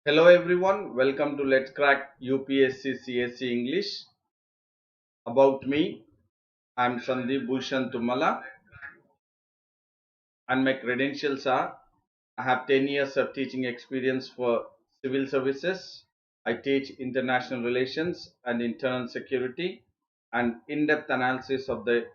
Hello everyone, welcome to Let's Crack UPSC CSE English. About me, I'm Sandeep Bhushan Thummala and my credentials are I have 10 years of teaching experience for civil services. I teach international relations and internal security and in-depth analysis of the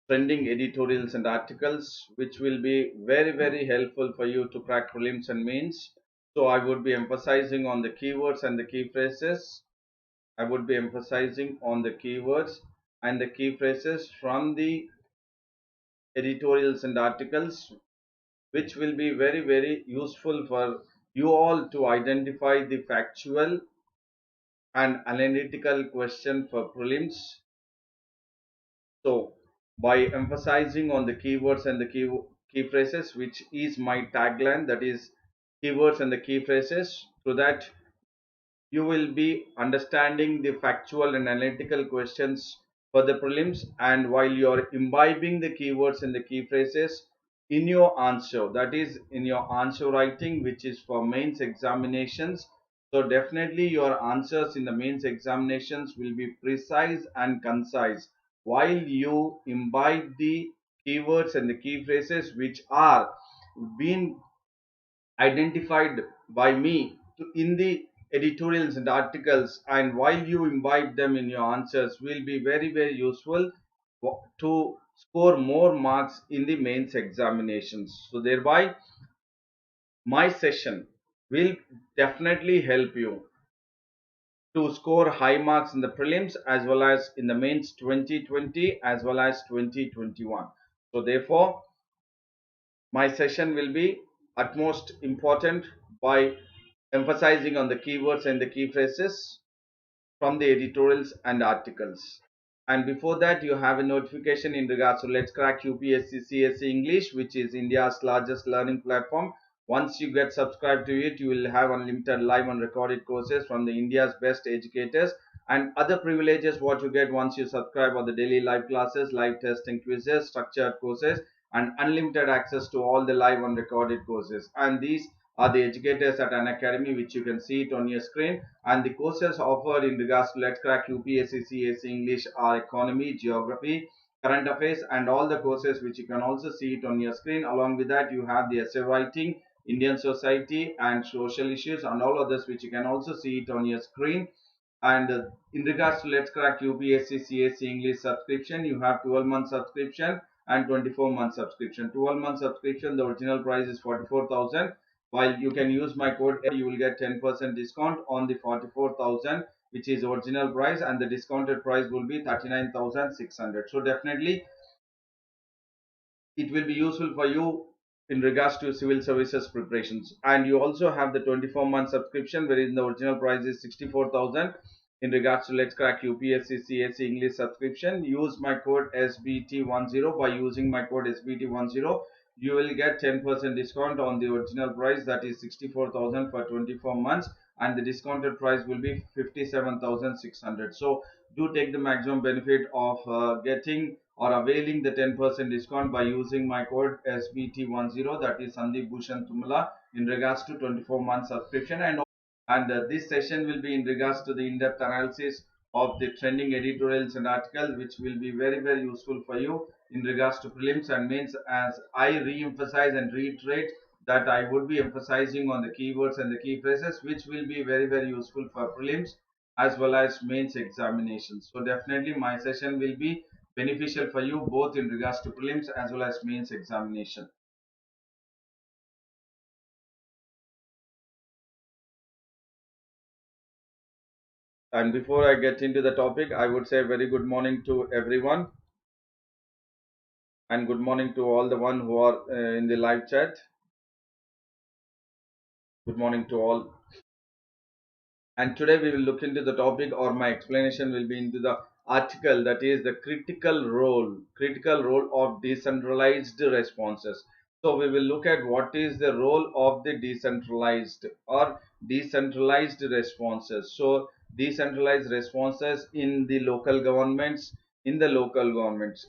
trending editorials and articles which will be very helpful for you to crack prelims and mains. So I would be emphasizing on the keywords and the key phrases. I would be emphasizing on the keywords and the key phrases from the editorials and articles, which will be very useful for you all to identify the factual and analytical question for prelims. So, by emphasizing on the keywords and the key phrases, which is my tagline, that is keywords and the key phrases, so that you will be understanding the factual and analytical questions for the prelims, and while you are imbibing the keywords and the key phrases in your answer, that is in your answer writing, which is for mains examinations. So definitely your answers in the mains examinations will be precise and concise while you imbibe the keywords and the key phrases which are being identified by me in the editorials and articles, and while you imbibe them in your answers will be very useful to score more marks in the mains examinations. So thereby my session will definitely help you to score high marks in the prelims as well as in the mains 2020 as well as 2021. So therefore my session will be utmost important by emphasizing on the keywords and the key phrases from the editorials and articles. And before that, you have a notification in regards to Let's Crack UPSC CSE English, which is India's largest learning platform. Once you get subscribed to it, you will have unlimited live and recorded courses from the India's best educators, and other privileges what you get once you subscribe are the daily live classes, live testing quizzes, structured courses, and unlimited access to all the live and recorded courses. And these are the educators at Unacademy, which you can see it on your screen. And the courses offered in regards to Let's Crack UPSC CSE English are economy, geography, current affairs, and all the courses which you can also see it on your screen. Along with that, you have the essay writing, Indian society, and social issues, and all others which you can also see it on your screen. And in regards to Let's Crack UPSC CSE English subscription, you have 12-month subscription and 24-month subscription. 12-month subscription, the original price is 44,000. While you can use my code, you will get 10% discount on the 44,000, which is original price, and the discounted price will be 39,600. So definitely it will be useful for you in regards to civil services preparations. And you also have the 24-month subscription, wherein the original price is 64,000. In regards to Let's Crack UPSC CSE English subscription, use my code SBT10. By using my code SBT10, you will get 10% discount on the original price, that is 64,000 for 24 months, and the discounted price will be 57,600. So do take the maximum benefit of getting or availing the 10% discount by using my code SBT10, that is Sandeep Bhushan Thummala, in regards to 24 month subscription. And this session will be in regards to the in-depth analysis of the trending editorials and articles, which will be very useful for you in regards to prelims and mains, as I re-emphasize and reiterate that I would be emphasizing on the keywords and the key phrases, which will be very useful for prelims as well as mains examinations. So definitely my session will be beneficial for you both in regards to prelims as well as mains examination. And before I get into the topic, I would say very good morning to everyone, and good morning to all the one who are in the live chat. Good morning to all. And today we will look into the topic, or my explanation will be into the article, that is the critical role of decentralized responses. So we will look at what is the role of the decentralized responses. So decentralized responses in the local governments, in the local government.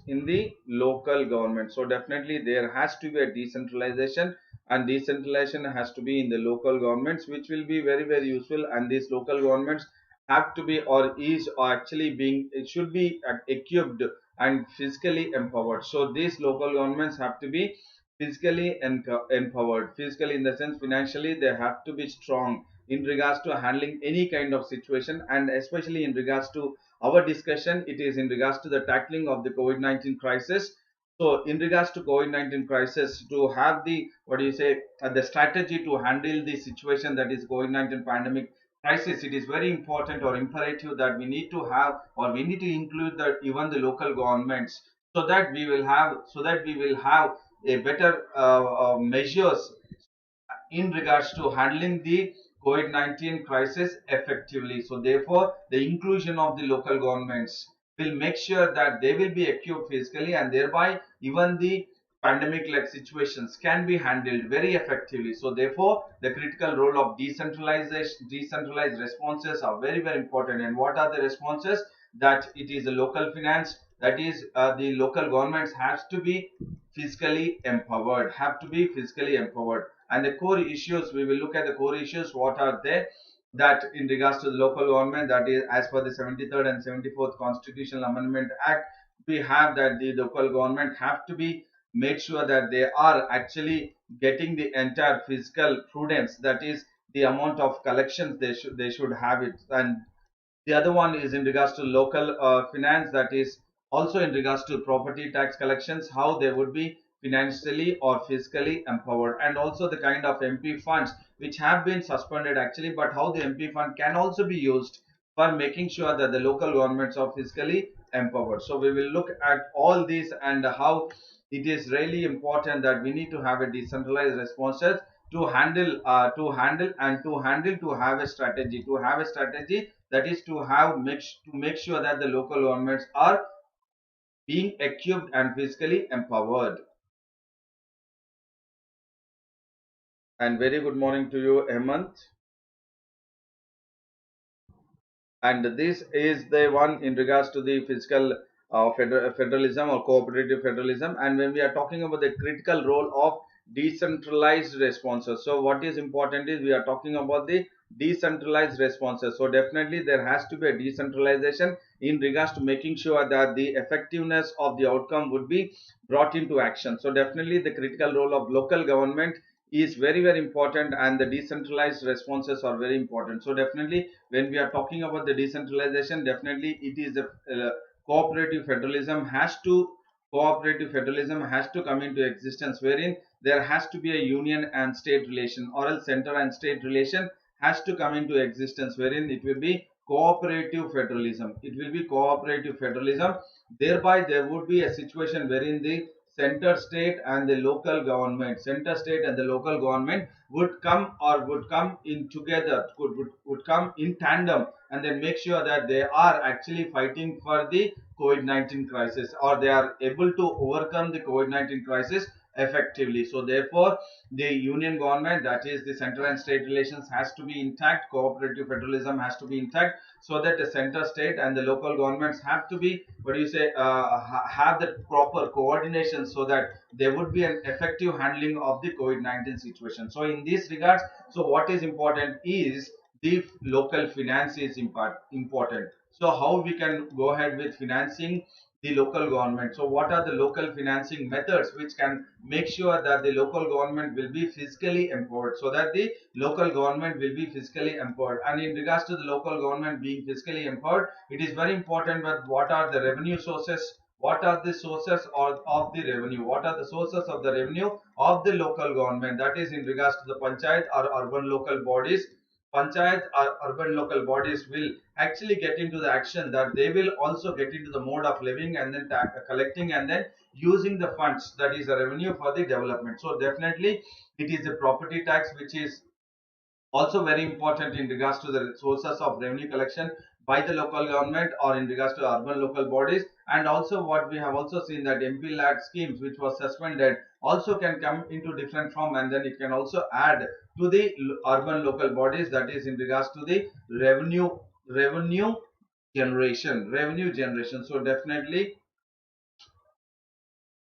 So definitely there has to be a decentralization, and decentralization has to be in the local governments, which will be very very useful. And these local governments have to be or is or actually being, it should be equipped and physically empowered. So these local governments have to be physically empowered, physically in the sense financially they have to be strong in regards to handling any kind of situation. And especially in regards to our discussion, it is in regards to the tackling of the COVID-19 crisis. So in regards to COVID-19 crisis, to have the, what do you say, the strategy to handle the situation, that is COVID-19 pandemic crisis, it is very important or imperative that we need to have or we need to include that even the local governments, so that we will have a better measures in regards to handling the COVID-19 crisis effectively. So therefore, the inclusion of the local governments will make sure that they will be equipped physically, and thereby even the pandemic like situations can be handled very effectively. So therefore, the critical role of decentralized responses are very very important. And what are the responses? That it is a local finance, that is the local governments has to be physically empowered, have to be physically empowered. And the core issues, we will look at the core issues, what are there, that in regards to the local government, that is as per the 73rd and 74th Constitutional Amendment Act, we have that the local government have to be made sure that they are actually getting the entire fiscal prudence, that is the amount of collections they should have it. And the other one is in regards to local finance, that is also in regards to property tax collections, how they would be financially or fiscally empowered. And also the kind of MP funds which have been suspended actually, but how the MP fund can also be used for making sure that the local governments are fiscally empowered. So we will look at all these and how it is really important that we need to have a decentralized responses to have a strategy, that is to make sure that the local governments are being equipped and physically empowered. And very good morning to you, Hemant. And this is the one in regards to the fiscal federalism or cooperative federalism. And when we are talking about the critical role of decentralized responses, so what is important is we are talking about the decentralized responses. So definitely there has to be a decentralization in regards to making sure that the effectiveness of the outcome would be brought into action. So definitely the critical role of local government is very very important, and the decentralized responses are very important. So definitely when we are talking about the decentralization, definitely it is a cooperative federalism has to come into existence, wherein there has to be a union and state relation, or else center and state relation has to come into existence, wherein it will be cooperative federalism. Thereby there would be a situation wherein the center state and the local government would come in together, would come in tandem, and then make sure that they are actually fighting for the COVID-19 crisis, or they are able to overcome the COVID-19 crisis effectively. So therefore the union government, that is the center and state relations, has to be intact, cooperative federalism has to be intact, so that the center state and the local governments have to be, what do you say, have the proper coordination, so that there would be an effective handling of the COVID-19 situation. So in this regards, so what is important is the local finance is important. So how we can go ahead with financing the local government? So what are the local financing methods which can make sure that the local government will be fiscally empowered, so that the local government will be fiscally empowered? And in regards to the local government being fiscally empowered, it is very important that what are the revenue sources, what are the sources of the revenue, what are the sources of the revenue of the local government, that is in regards to the panchayat or urban local bodies. Panchayat or urban local bodies will actually get into the action, that they will also get into the mode of living and then collecting and then using the funds, that is the revenue, for the development. So definitely it is a property tax which is also very important in regards to the sources of revenue collection by the local government or in regards to urban local bodies. And also what we have also seen, that MP lad schemes which was suspended also can come into different form, and then it can also add to the urban local bodies, that is in regards to the revenue revenue generation. So definitely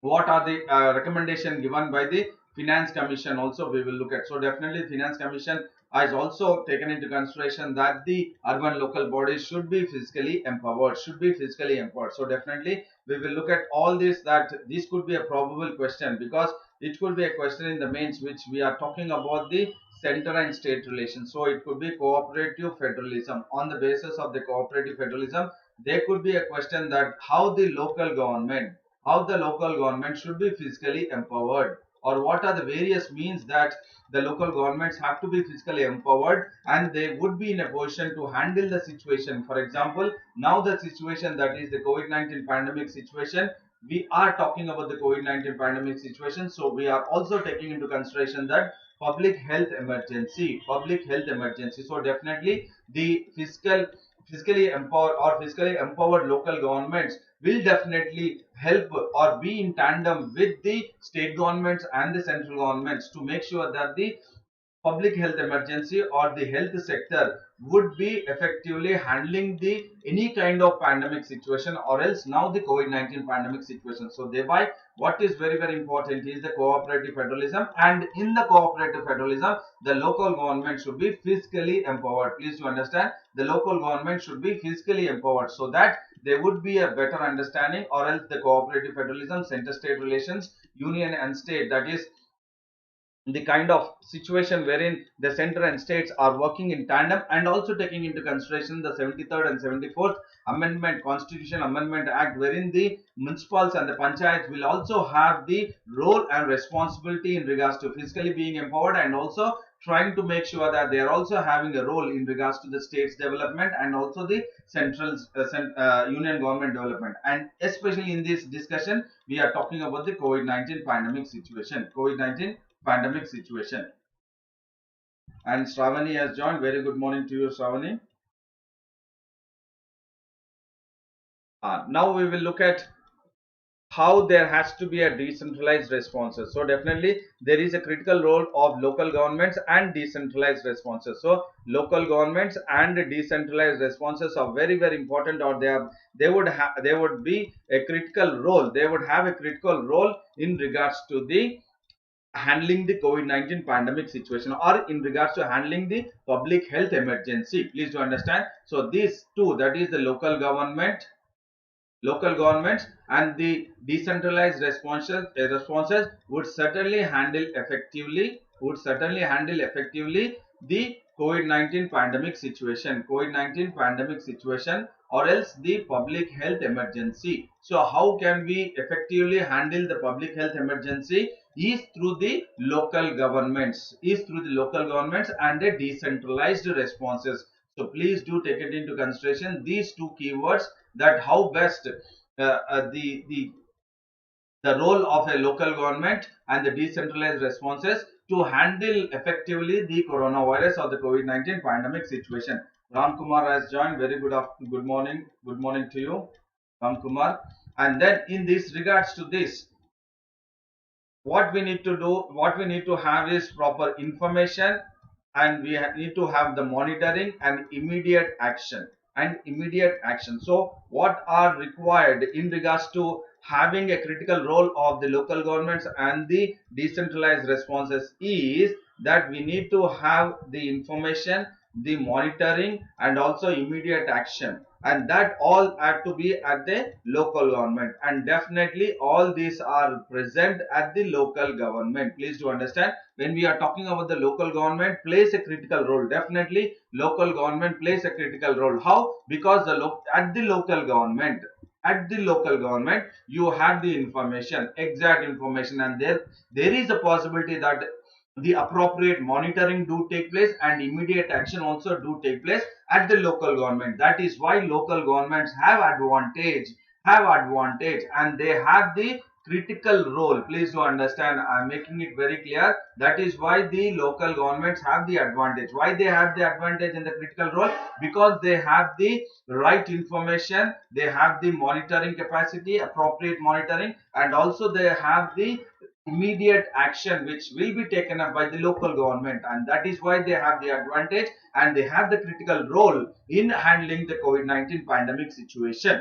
what are the recommendation given by the finance commission also we will look at. So definitely finance commission has also taken into consideration that the urban local bodies should be physically empowered, so definitely we will look at all this, that this could be a probable question, because it could be a question in the mains, which we are talking about the center and state relations. So it could be cooperative federalism. On the basis of the cooperative federalism, there could be a question that how the local government should be physically empowered, or what are the various means that the local governments have to be physically empowered and they would be in a position to handle the situation. For example, now the situation, that is the COVID-19 pandemic situation, we are talking about the COVID-19 pandemic situation, so we are also taking into consideration that public health emergency. So definitely the physically empowered local governments will definitely help or be in tandem with the state governments and the central governments to make sure that the public health emergency or the health sector would be effectively handling the any kind of pandemic situation, or else now the COVID-19 pandemic situation. So thereby what is very important is the cooperative federalism, and in the cooperative federalism the local government should be fiscally empowered. Please to understand, the local government should be fiscally empowered, so that there would be a better understanding, or else the cooperative federalism, center state relations, union and state, that is the kind of situation wherein the center and states are working in tandem, and also taking into consideration the 73rd and 74th amendment, constitution amendment act, wherein the municipals and the panchayats will also have the role and responsibility in regards to physically being empowered, and also trying to make sure that they are also having a role in regards to the state's development and also the central union government development. And especially in this discussion we are talking about the COVID-19 pandemic situation. And Shravani has joined. Very good morning to you, Shravani. Now we will look at how there has to be a decentralized responses. So definitely there is a critical role of local governments and decentralized responses. So local governments and decentralized responses are very important, or they would be a critical role. They would have a critical role in regards to the handling the COVID-19 pandemic situation, or in regards to handling the public health emergency. Please to understand. So these two, that is the local governments and the decentralized responses would certainly handle effectively the COVID-19 pandemic situation, or else the public health emergency. So how can we effectively handle the public health emergency is through the local governments and the decentralized responses. So please do take it into consideration these two keywords, that how best the role of a local government and the decentralized responses to handle effectively the coronavirus or the COVID-19 pandemic situation. Ram Kumar has joined. Very good morning. Good morning to you, Ram Kumar. And then in this regards to this, what we need to do, what we need to have is proper information, and we need to have the monitoring and immediate action. So what are required in regards to having a critical role of the local governments and the decentralized responses is that we need to have the information, the monitoring and also immediate action, and that all have to be at the local government, and definitely all these are present at the local government. Please to understand, when we are talking about the local government plays a critical role, definitely local government plays a critical role. How? Because at the local government you have the information, exact information, and there is a possibility that the appropriate monitoring do take place and immediate action also do take place at the local government. That is why local governments have advantage and they have the critical role. Please do understand, I am making it very clear. That is why the local governments have the advantage. Why they have the advantage in the critical role? Because they have the right information, they have the monitoring capacity, appropriate monitoring, and also they have the immediate action which will be taken up by the local government, and that is why they have the advantage and they have the critical role in handling the COVID-19 pandemic situation.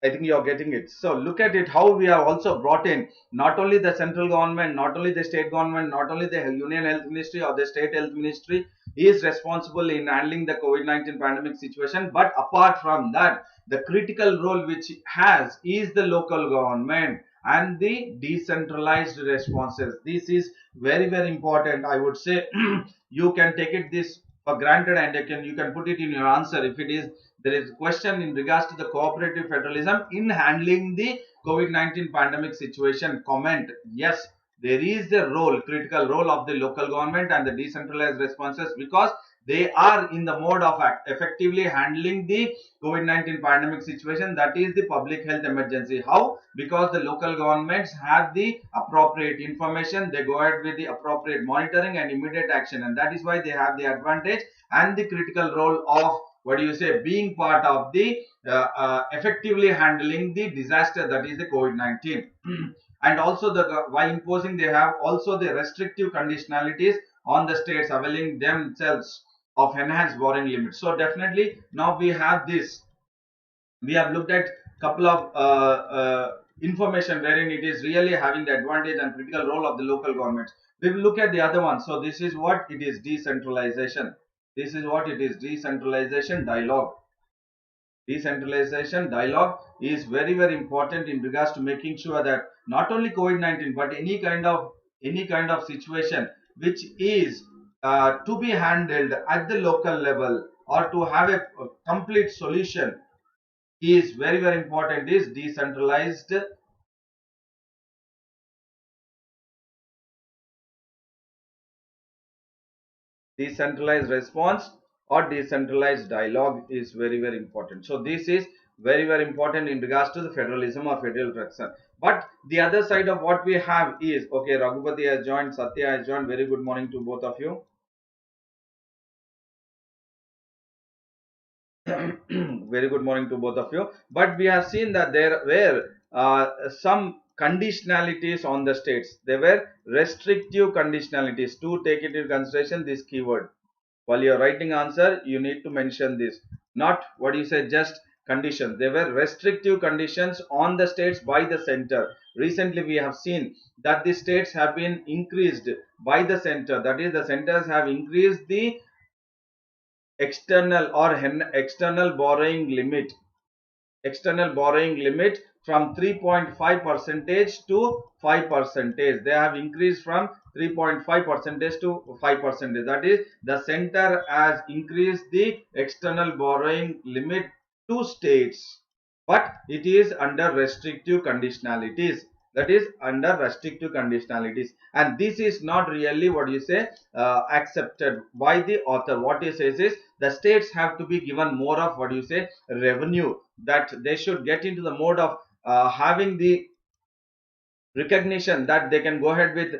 I think you're getting it. So look at it how we have also brought in not only the central government, not only the state government, not only the Union Health Ministry or the state health ministry is responsible in handling the COVID-19 pandemic situation. But apart from that, the critical role which it has is the local government and the decentralized responses. This is very, very important. I would say you can take it this for granted and you can put it in your answer if it is there is a question in regards to the cooperative federalism in handling the COVID-19 pandemic situation. Comment yes, there is the role, critical role of the local government and the decentralized responses because they are in the mode of effectively handling the COVID-19 pandemic situation, that is the public health emergency. How? Because the local governments have the appropriate information, they go ahead with the appropriate monitoring and immediate action, and that is why they have the advantage and the critical role of what do you say being part of the effectively handling the disaster, that is the COVID-19. And also the while imposing they have also the restrictive conditionalities on the states availing themselves of enhanced borrowing limits. So definitely now we have this, we have looked at couple of information wherein it is really having the advantage and critical role of the local governments. We will look at the other one. So this is what it is, decentralization. This is what it is, decentralization dialogue. Decentralization dialogue is very, very important in regards to making sure that not only COVID-19 but any kind of situation which is to be handled at the local level or to have a complete solution is very, very important is decentralized response or decentralized dialogue is very, very important. So this is very, very important in regards to the federalism or federal structure. But the other side of what we have is, okay, Raghupati has joined, Satya has joined. Very good morning to both of you. Very good morning to both of you. But we have seen that there were some conditionalities on the states. There were restrictive conditionalities. To take it into consideration this keyword while you're writing answer, you need to mention this, not what you say just conditions. There were restrictive conditions on the states by the center. Recently we have seen that the states have been increased by the center, that is the centers have increased the external borrowing limit from 3.5 percentage to 5 percentage. They have increased from 3.5 percentage to 5 percentage. That is, the center has increased the external borrowing limit to states, but it is under restrictive conditionalities. That is under restrictive conditionalities, and this is not really what you say accepted by the author. What he says is the states have to be given more of what you say revenue, that they should get into the mode of having the recognition that they can go ahead with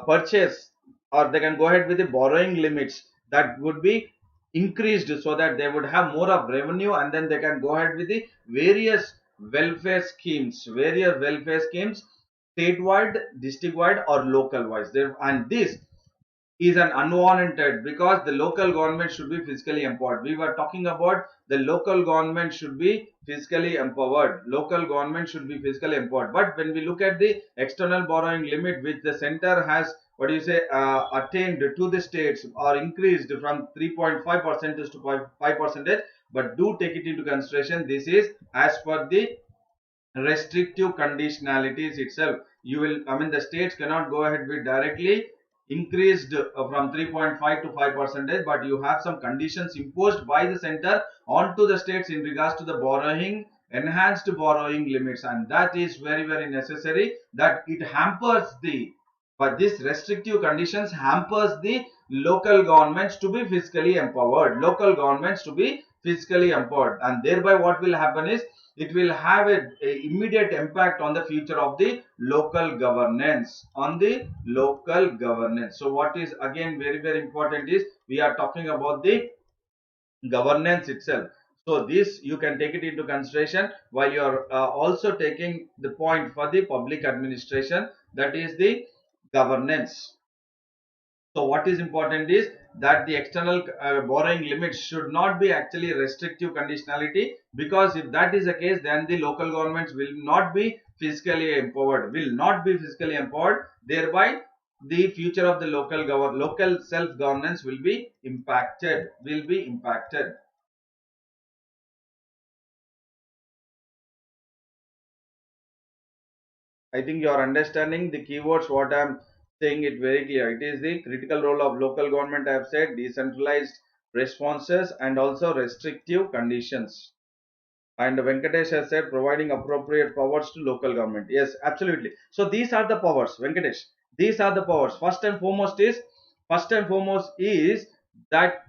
purchase or they can go ahead with the borrowing limits that would be increased so that they would have more of revenue, and then they can go ahead with the various welfare schemes statewide, district wide or local wise there. And this is an unwarranted, because the local government should be fiscally empowered. We were talking about the local government should be fiscally empowered. Local government should be fiscally empowered. But when we look at the external borrowing limit which the center has what do you say attained to the states or increased from 3.5 percentage to 5 percentage, but do take it into consideration this is as per the restrictive conditionalities itself. You will, I mean, the states cannot go ahead with directly increased from 3.5 to 5 percentage, but you have some conditions imposed by the center onto the states in regards to the borrowing, enhanced borrowing limits, and that is very, very necessary, that it hampers the, but this restrictive conditions hampers the local governments to be fiscally empowered, and thereby what will happen is it will have a immediate impact on the future of the local governance, so what is again very, very important is we are talking about the governance itself. So this you can take it into consideration while you are also taking the point for the public administration, that is the governance. So what is important is that the external borrowing limits should not be actually restrictive conditionality, because if that is the case, then the local governments will not be fiscally empowered, thereby the future of the local self governance will be impacted. I think you are understanding the keywords what I am saying it very clear. It is the critical role of local government, I have said, decentralized responses and also restrictive conditions. And Venkatesh has said providing appropriate powers to local government. Yes, absolutely. So these are the powers, Venkatesh. These are the powers. First and foremost is that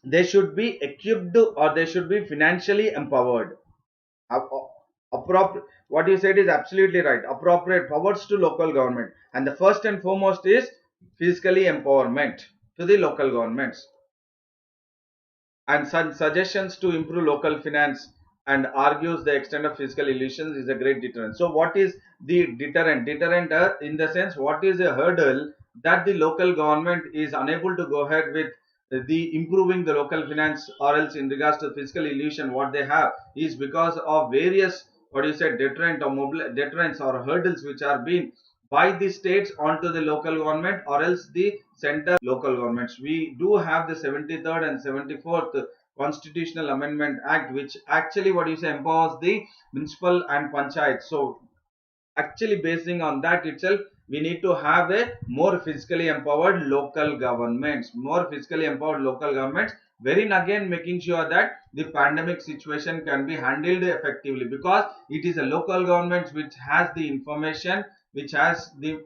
they should be equipped or they should be financially empowered. What you said is absolutely right. Appropriate powers to local government, and the first and foremost is fiscally empowerment to the local governments, and such suggestions to improve local finance, and argues the extent of fiscal illusions is a great deterrent. So what is the deterrent in the sense, what is a hurdle that the local government is unable to go ahead with the improving the local finance, or else in regards to fiscal illusion what they have is because of various, what you said, deterrents or hurdles which are being by the states onto the local government, or else the center local governments. We do have the 73rd and 74th Constitutional Amendment Act, which actually, what you say, empowers the municipal and panchayat. So actually basing on that itself, we need to have a more fiscally empowered local governments, wherein again making sure that the pandemic situation can be handled effectively, because it is a local government which has the information, which has the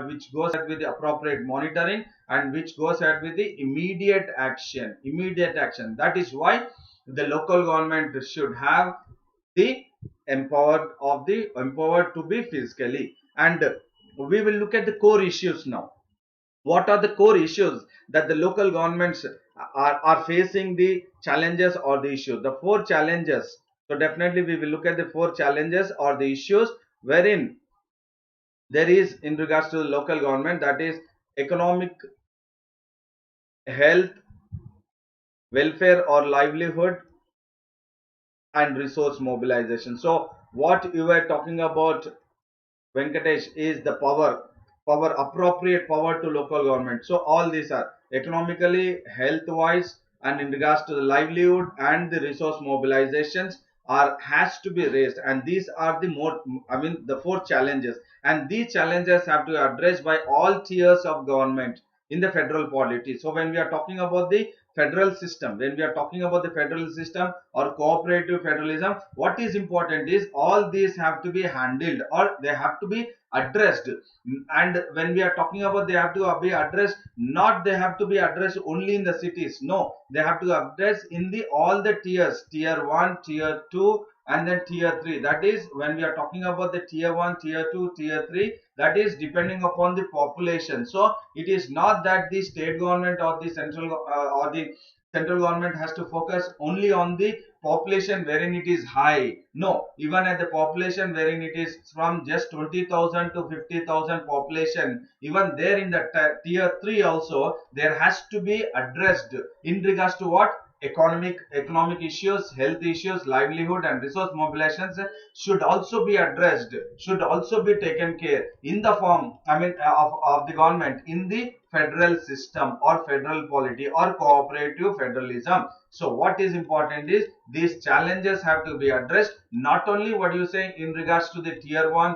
which goes ahead with the appropriate monitoring, and which goes ahead with the immediate action. That is why the local government should have the empowered to be fiscally. And we will look at the core issues now. What are the core issues that the local governments are facing, the challenges or the issues, the four challenges. So definitely we will look at the four challenges or the issues wherein there is in regards to the local government, that is economic, health, welfare or livelihood, and resource mobilization. So what you were talking about, Venkatesh, is the appropriate power to local government. So all these are economically, health wise, and in regards to the livelihood and the resource mobilizations are has to be raised. And these are the more, I mean, the four challenges. And these challenges have to be addressed by all tiers of government in the federal polity. So when we are talking about the federal system or cooperative federalism, what is important is all these have to be handled or they have to be addressed. And when we are talking about they have to be addressed, not they have to be addressed only in the cities. No, they have to address in the all the tiers, tier 1, tier 2, and then tier 3. That is when we are talking about the tier 1, tier 2, tier 3, that is depending upon the population. So it is not that the state government or the central government has to focus only on the population wherein it is high. No, even at the population wherein it is from just 20,000 to 50,000 population, even there in the tier 3 also there has to be addressed in regards to what, economic issues, health issues, livelihood and resource mobilizations should also be addressed, should also be taken care in the form, of the government in the federal system or federal polity or cooperative federalism. So what is important is these challenges have to be addressed, not only what you say in regards to the tier 1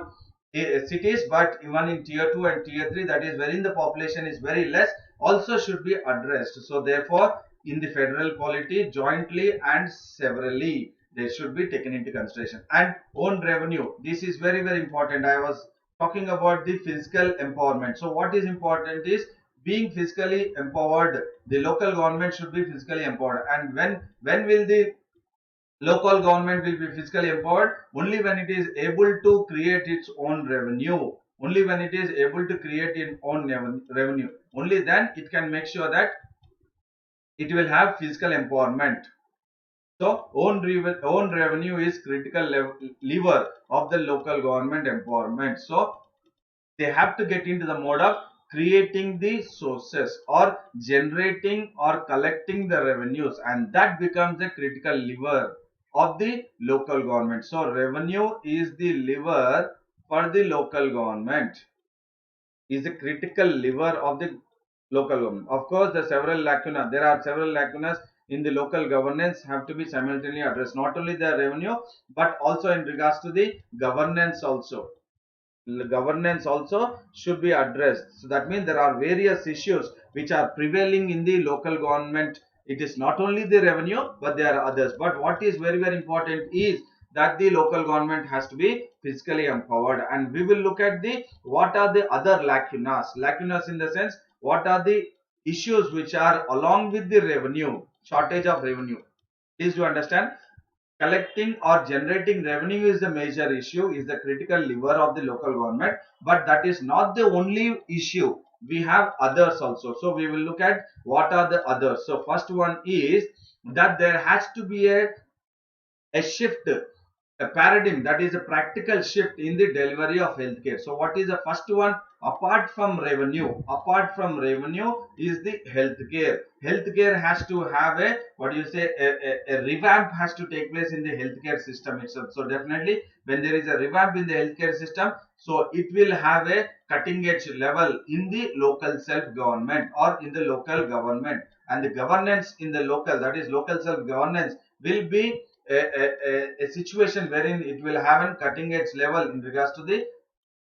cities, but even in tier 2 and tier 3, that is wherein the population is very less, also should be addressed. So therefore in the federal polity, jointly and severally, they should be taken into consideration. And own revenue, this is very very important. I was talking about the fiscal empowerment. So what is important is being fiscally empowered, the local government should be fiscally empowered. And when will the local government will be fiscally empowered? Only when it is able to create its own revenue. Only when it is able to create its own revenue, only then it can make sure that it will have fiscal empowerment. So own revenue is critical lever of the local government empowerment. So they have to get into the mode of creating the sources or generating or collecting the revenues, and that becomes a critical lever of the local government. So revenue is the lever for the local government, is a critical lever of the local government. Of course, there are several lacunas in the local governance have to be simultaneously addressed. Not only the revenue, but also in regards to the governance also. Governance also should be addressed. So that means there are various issues which are prevailing in the local government. It is not only the revenue, but there are others. But what is very, very important is that the local government has to be fiscally empowered, and we will look at the what are the other lacunas in the sense what are the issues which are along with the revenue, shortage of revenue. Please do understand, collecting or generating revenue is the major issue, is the critical lever of the local government, but that is not the only issue. We have others also. So we will look at what are the others. So first one is that there has to be a shift, a paradigm, that is a practical shift in the delivery of healthcare. So what is the first one? Apart from revenue, is the healthcare. Healthcare has to have a, what do you say, a revamp has to take place in the healthcare system itself. So definitely when there is a revamp in the healthcare system, so it will have a cutting edge level in the local self government or in the local government, and the governance in the local, that is local self governance, will be a situation wherein it will have a cutting edge level in regards to the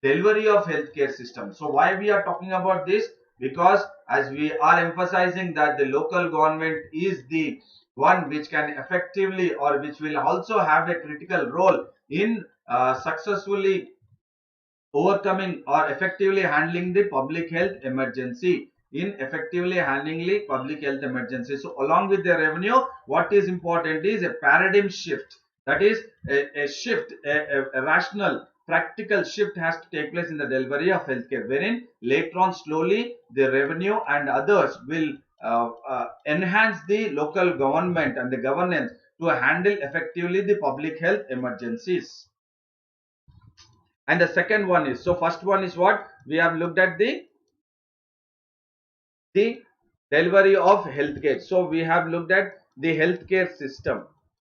delivery of healthcare system. So why we are talking about this? Because as we are emphasizing that the local government is the one which can effectively or which will also have a critical role in successfully overcoming or effectively handling the public health emergency, So along with the revenue, what is important is a paradigm shift, that is a shift, a rational practical shift has to take place in the delivery of healthcare, wherein later on slowly the revenue and others will enhance the local government and the governance to handle effectively the public health emergencies. And the second one is, so first one is what we have looked at, the delivery of healthcare. So we have looked at the healthcare system,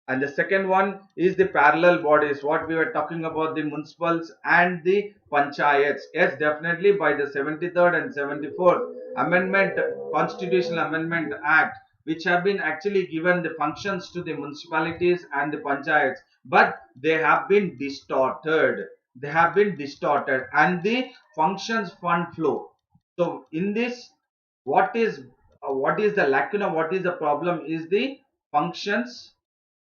and the second one is the parallel bodies, what we were talking about, the municipals and the panchayats. Yes, definitely by the 73rd and 74th amendment, constitutional amendment act, which have been actually given the functions to the municipalities and the panchayats, but they have been distorted, and the functions fund flow. So in this, what is the lacuna, what is the problem is the functions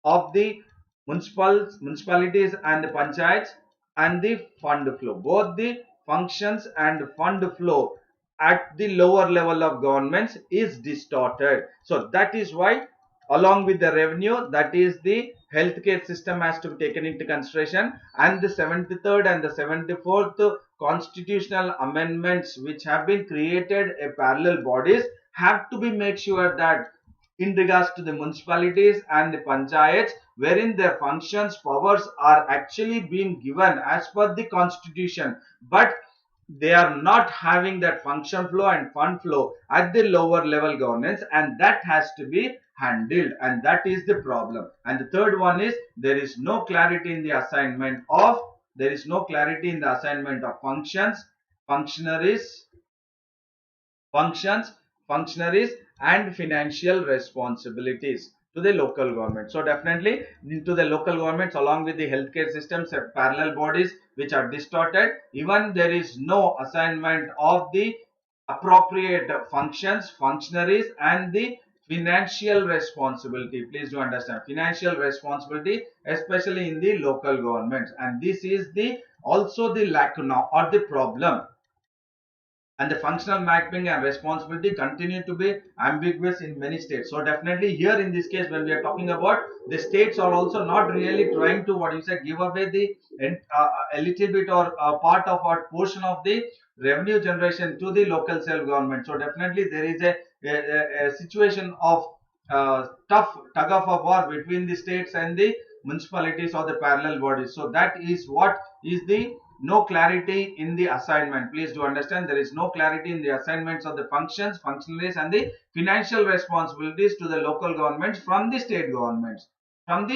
of the municipalities and the panchayats and the fund flow. Both the functions and fund flow at the lower level of governments is distorted. So that is why along with the revenue, that is the healthcare system has to be taken into consideration, and the 73rd and the 74th constitutional amendments which have been created a parallel bodies have to be made sure that in regards to the municipalities and the panchayats, wherein their functions powers are actually being given as per the constitution, but they are not having that function flow and fund flow at the lower level governance, and that has to be handled, and that is the problem. And the third one is there is no clarity in the assignment of functions, functionaries, functions, functionaries and financial responsibilities to the local government. So definitely into the local governments along with the healthcare systems have parallel bodies which are distorted. Even there is no assignment of the appropriate functions, functionaries and the financial responsibility. Please do understand, financial responsibility especially in the local governments, and this is the also the lacuna or the problem. And the functional mapping and responsibility continue to be ambiguous in many states. So definitely here in this case, when we are talking about, the states are also not really trying to, what you say, give away the a little bit or a part of our portion of the revenue generation to the local self government. So definitely there is a situation of tough tug of war between the states and the municipalities or the parallel bodies. So that is what is the no clarity in the assignment. Please do understand, there is no clarity in the assignments of the functions, functionaries, and the financial responsibilities to the local governments from the state governments. And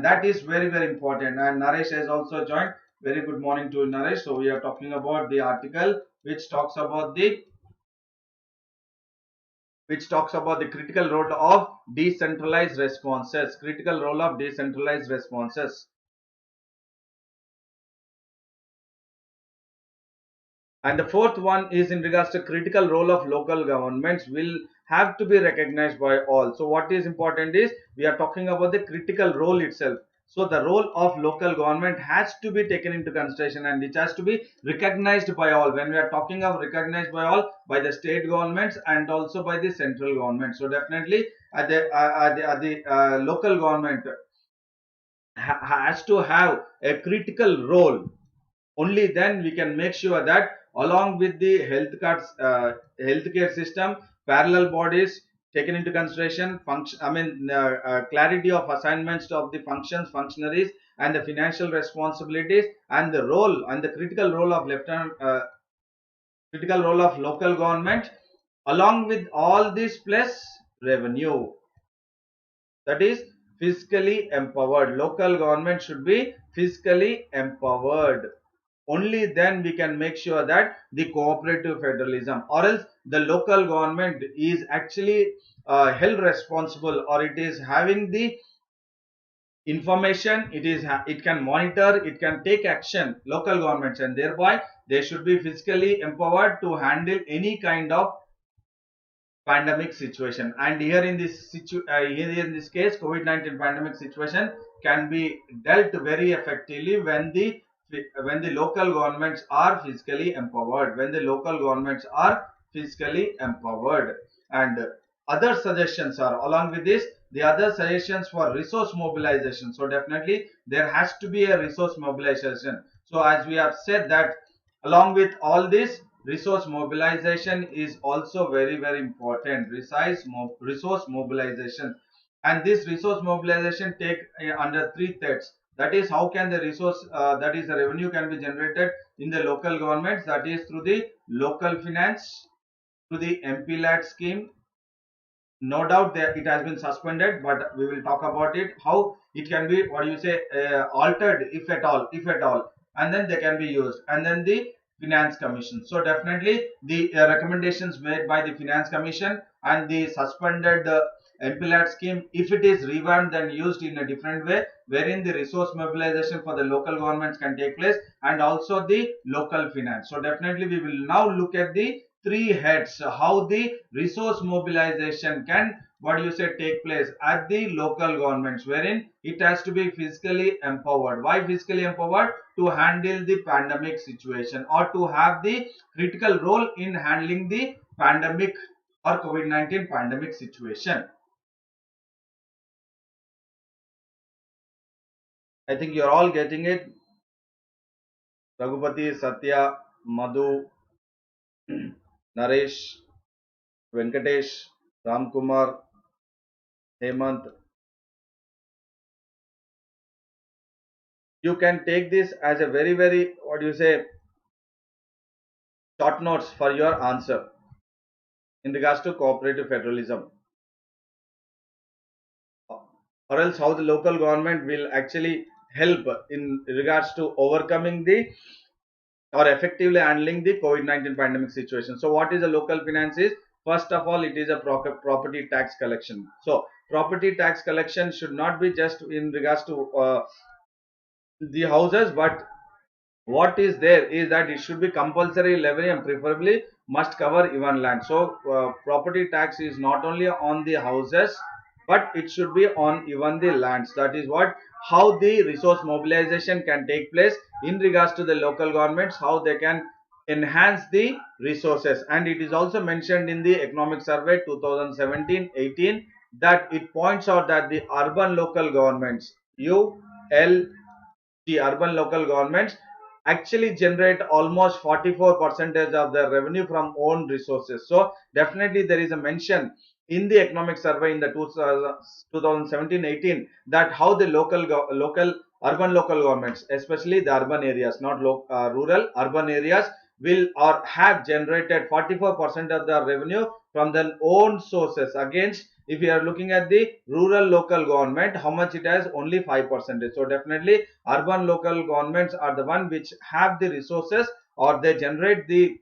that is very, very important. And Naresh has also joined. Very good morning to Naresh. So we are talking about the article which talks about the critical role of decentralized responses. Critical role of decentralized responses. And the fourth one is in regards to critical role of local governments will have to be recognized by all. So what is important is we are talking about the critical role itself. So the role of local government has to be taken into consideration and it has to be recognized by all. When we are talking of recognized by all, by the state governments and also by the central government. So definitely local government has to have a critical role. Only then we can make sure that along with the healthcare system, parallel bodies taken into consideration, clarity of assignments of the functions, functionaries, and the financial responsibilities, and the role and the critical role of local government, along with all this plus revenue, that is fiscally empowered. Local government should be fiscally empowered. Only then we can make sure that the cooperative federalism, or else the local government is actually held responsible, or it is having the information, it can monitor, it can take action, local governments, and thereby they should be fiscally empowered to handle any kind of pandemic situation. And here in this case, COVID-19 pandemic situation can be dealt very effectively when the local governments are fiscally empowered. And other suggestions are, along with this, the other suggestions for resource mobilization. So definitely there has to be a resource mobilization. So as we have said that along with all this, resource mobilization is also very, very important. Resource mobilization, and this resource mobilization take under three threads. That is, how can the that is the revenue can be generated in the local governments, that is through the local finance, through the MP-led scheme. No doubt that it has been suspended, but we will talk about it, how it can be, altered, if at all, and then they can be used. And then the finance commission. So definitely the recommendations made by the finance commission and the suspended MPLAT scheme, if it is revamped and used in a different way, wherein the resource mobilization for the local governments can take place, and also the local finance. So definitely we will now look at the three heads, how the resource mobilization can take place at the local governments, wherein it has to be fiscally empowered. Why fiscally empowered? To handle the pandemic situation, or to have the critical role in handling the pandemic or COVID-19 pandemic situation. I think you're all getting it. Raghupati, Satya, Madhu, Naresh, Venkatesh, Ramkumar, Hemant. You can take this as a very, very, short notes for your answer in regards to cooperative federalism, or else how the local government will actually help in regards to overcoming the or effectively handling the COVID-19 pandemic situation. So what is a local finance is? First of all, it is a property tax collection. So property tax collection should not be just in regards to the houses, but what is there is that it should be compulsory levy and preferably must cover even land. So property tax is not only on the houses, but it should be on even the lands. That is what, how the resource mobilization can take place in regards to the local governments, how they can enhance the resources. And it is also mentioned in the economic survey 2017-18 that it points out that the urban local governments, the urban local governments actually generate almost 44% of their revenue from own resources. So definitely there is a mention in the economic survey in the 2017-18 that how the local urban local governments, especially the urban areas, not rural urban areas, will or have generated 44% of the revenue from their own sources, against if you are looking at the rural local government, how much it has, only 5%. So definitely urban local governments are the one which have the resources, or they generate the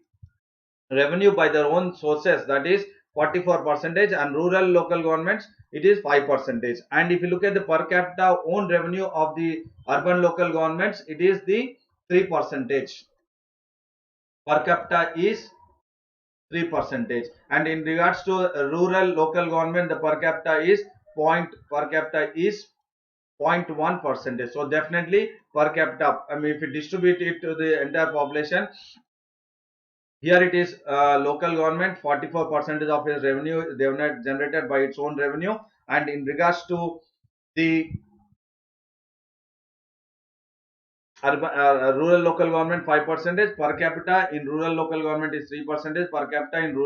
revenue by their own sources, that is 44 percentage, and rural local governments it is 5 percentage. And if you look at the per capita own revenue of the urban local governments, it is the 3 percentage. Per capita is 3 percentage, and in regards to rural local government, the per capita is 0.1 percentage. So definitely per capita, I mean if you distribute it to the entire population, here it is local government 44% of its revenue they have generated by its own revenue. And in regards to the rural local government, 5 percentage. Per capita in rural local government is 3 percentage. Per capita in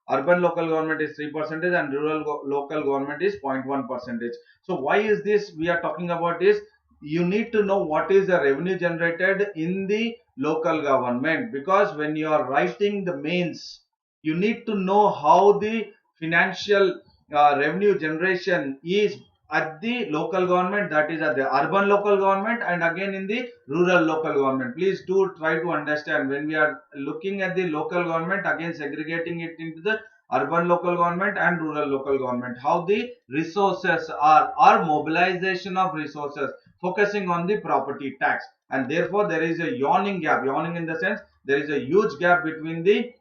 urban local government is 3 percentage, and rural local government is 0.1 percentage. So why is this we are talking about is, you need to know what is the revenue generated in the local government, because when you are writing the mains, you need to know how the financial revenue generation is at the local government, that is at the urban local government, and again in the rural local government. Please do try to understand, when we are looking at the local government, again segregating it into the urban local government and rural local government, how the resources are, or mobilization of resources, focusing on the property tax. And therefore there is a yawning gap, yawning in the sense there is a huge gap between the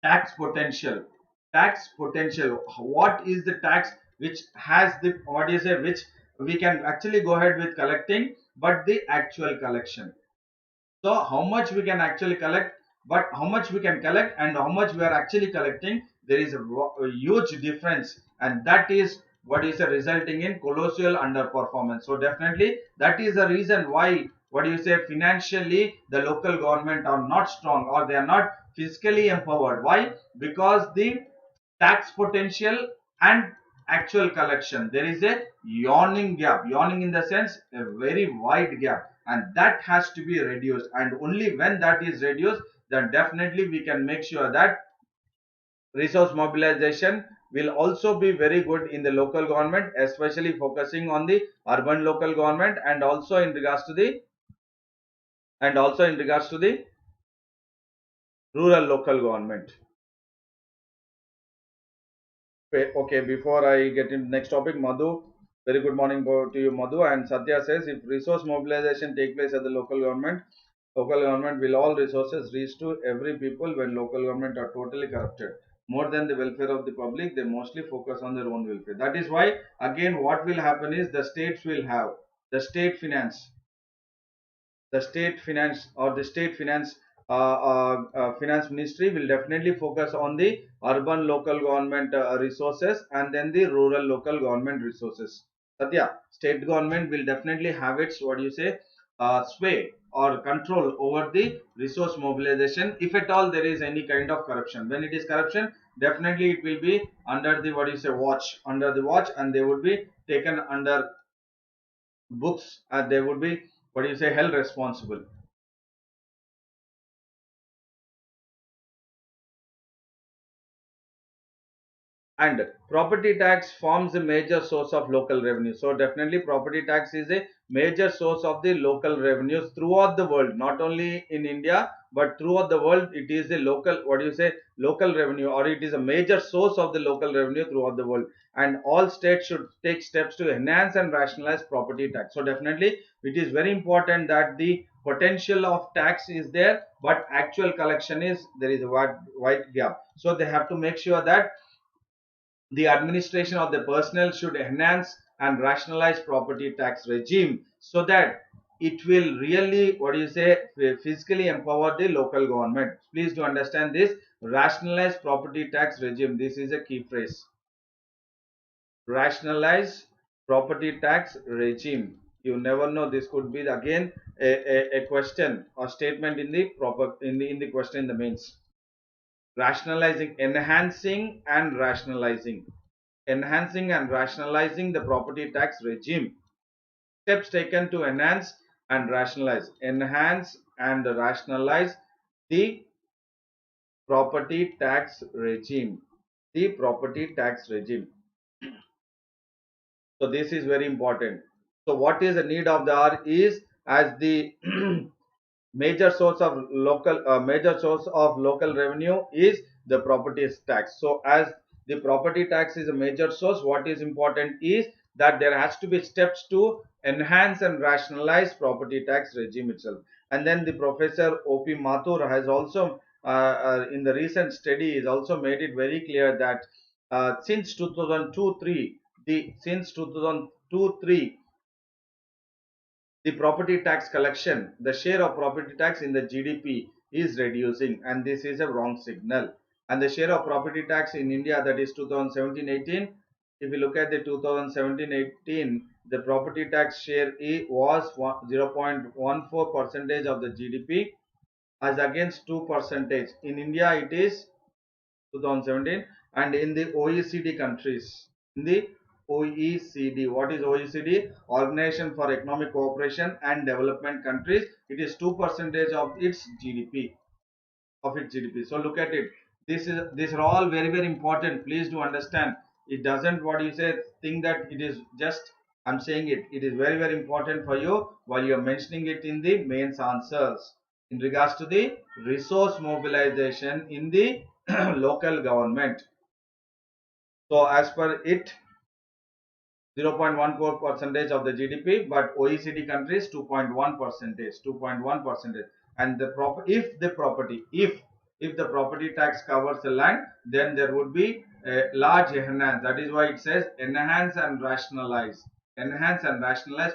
tax potential. Tax potential, what is the tax which has the, what is it, which we can actually go ahead with collecting, but the actual collection. So how much we can actually collect, but how much we can collect and how much we are actually collecting, there is a huge difference, and that is what is resulting in colossal underperformance. So definitely that is the reason why, what do you say, financially the local government are not strong, or they are not fiscally empowered. Why? Because the tax potential and actual collection, there is a yawning gap, yawning in the sense a very wide gap, and that has to be reduced. And only when that is reduced, then definitely we can make sure that resource mobilization will also be very good in the local government, especially focusing on the urban local government, and also in regards to the rural local government. Okay, before I get into next topic, Madhu, very good morning to you, Madhu. And Satya says, if resource mobilization take place at the local government will all resources reach to every people. When local government are totally corrupted, more than the welfare of the public, they mostly focus on their own welfare. That is why, again, what will happen is the states will have the state finance, or the state finance ministry will definitely focus on the urban local government resources, and then the rural local government resources. Satya, state government will definitely have its, what do you say, sway or control over the resource mobilization, if at all there is any kind of corruption. When it is corruption, definitely it will be under the, what do you say, watch, under the watch, and they would be taken under books, and they would be, what do you say, held responsible. And property tax forms a major source of local revenue. So definitely property tax is a major source of the local revenues throughout the world, not only in India but throughout the world. It is a local, what do you say, local revenue, or it is a major source of the local revenue throughout the world. And all states should take steps to enhance and rationalize property tax. So definitely it is very important that the potential of tax is there, but actual collection is, there is a wide gap. So they have to make sure that the administration of the personnel should enhance and rationalize property tax regime, so that it will really, what do you say, physically empower the local government. Please do understand this, rationalize property tax regime, this is a key phrase. Rationalize property tax regime. You never know, this could be again a question or statement in the proper in the question in the mains. rationalizing, enhancing and rationalizing the property tax regime. Steps taken to enhance and rationalize the property tax regime. The property tax regime. So this is very important. So what is the need of the hour is, as the major source of local revenue is the property tax. So as the property tax is a major source, what is important is that there has to be steps to enhance and rationalize property tax regime itself. And then the professor OP Mathur has also in the recent study is also made it very clear that since 2002-3 the since 2002-3 the property tax collection, the share of property tax in the GDP is reducing, and this is a wrong signal. And the share of property tax in India, that is 2017-18, if you look at the 2017-18, the property tax share was 0.14 percentage of the GDP, as against 2 percentage. In India, it is 2017, and in the OECD countries, in the OECD, what is OECD? Organization for Economic Cooperation and Development countries, it is 2 percentage of its GDP, So look at it. These are all very very important. Please do understand. It doesn't, what you say, think that it is just I'm saying it. It is very very important for you while you are mentioning it in the mains answers in regards to the resource mobilization in the local government. So as per it, 0.14 percentage of the GDP, but OECD countries 2.1 percentage, 2.1 percentage. And if the property tax covers the land, then there would be a large enhance. That is why it says enhance and rationalize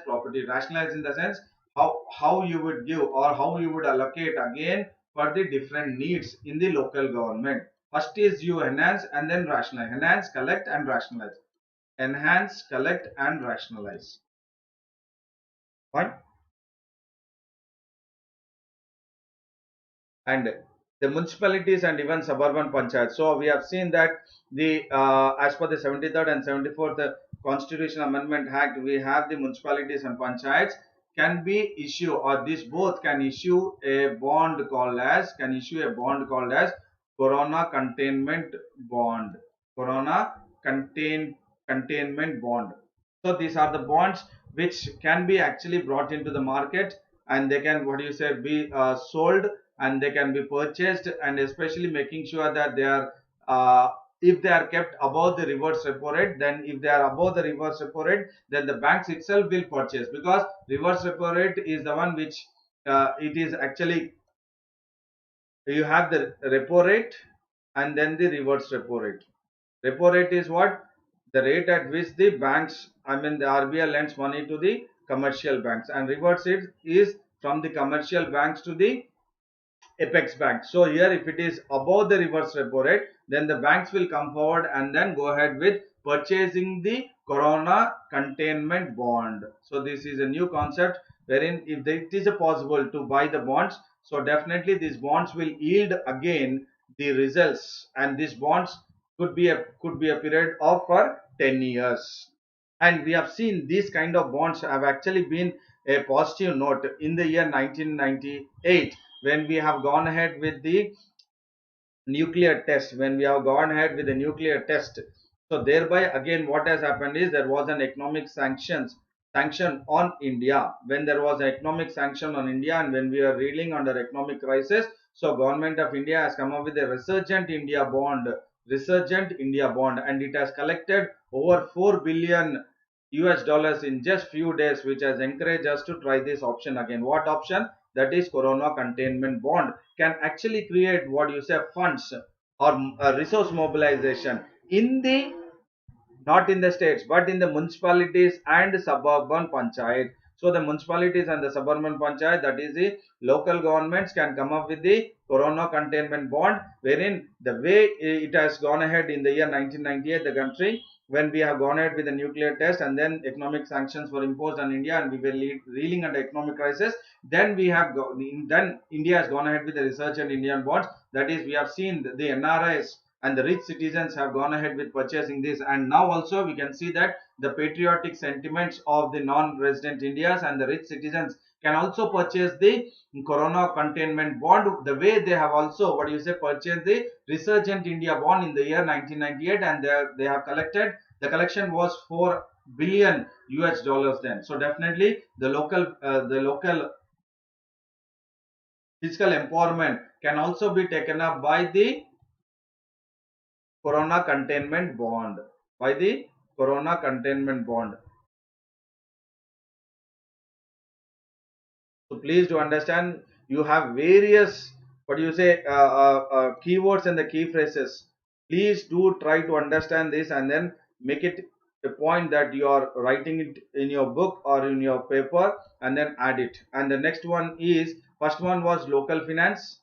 property. Rationalize in the sense how you would give or how you would allocate again for the different needs in the local government. First is you enhance and then rationalize. Enhance, collect and rationalize. Enhance, collect and rationalize. Fine. And the municipalities and even suburban panchayats. So we have seen that the as per the 73rd and 74th Constitution Amendment Act, we have the municipalities and panchayats can be issue, or this both can issue a bond called as Corona Containment Bond. Corona Containment Bond. So these are the bonds which can be actually brought into the market, and they can, what you say, be sold, and they can be purchased, and especially making sure that they are if they are kept above the reverse repo rate, then if they are above the reverse repo rate, then the banks itself will purchase, because reverse repo rate is the one which it is actually, you have the repo rate and then the reverse repo rate. Repo rate is what? The rate at which the banks, I mean the RBI lends money to the commercial banks, and reverse it is from the commercial banks to the apex bank. So here if it is above the reverse repo rate, then the banks will come forward and then go ahead with purchasing the Corona Containment Bond. So this is a new concept wherein if it is possible to buy the bonds, so definitely these bonds will yield again the results, and these bonds could be a period of for 10 years. And we have seen these kind of bonds have actually been a positive note in the year 1998, when we have gone ahead with the nuclear test, so thereby again what has happened is there was an economic sanction on India. When there was an economic sanction on India, and when we are reeling under economic crisis, so government of India has come up with a resurgent India bond, and it has collected over 4 billion US dollars in just few days, which has encouraged us to try this option again. What option? That is Corona Containment Bond. Can actually create, what you say, funds or resource mobilization in the, not in the states but in the municipalities and suburban panchayat. So the municipalities and the suburban panchayat, that is the local governments, can come up with the Corona Containment Bond, wherein the way it has gone ahead in the year 1998, the country, when we have gone ahead with the nuclear test, and then economic sanctions were imposed on India, and we were reeling under economic crisis, then India has gone ahead with the research and Indian bonds. That is, we have seen the NRIs and the rich citizens have gone ahead with purchasing this, and now also we can see that the patriotic sentiments of the non-resident Indians and the rich citizens can also purchase the corona containment bond, the way they have also, what do you say, purchased the resurgent India bond in the year 1998, and they have collected, the collection was 4 billion US dollars then. So definitely the local fiscal empowerment can also be taken up by the corona containment bond, by the corona containment bond. So please do understand, you have various, what do you say, keywords and the key phrases. Please do try to understand this and then make it a point that you are writing it in your book or in your paper and then add it. And the next one is, first one was local finance.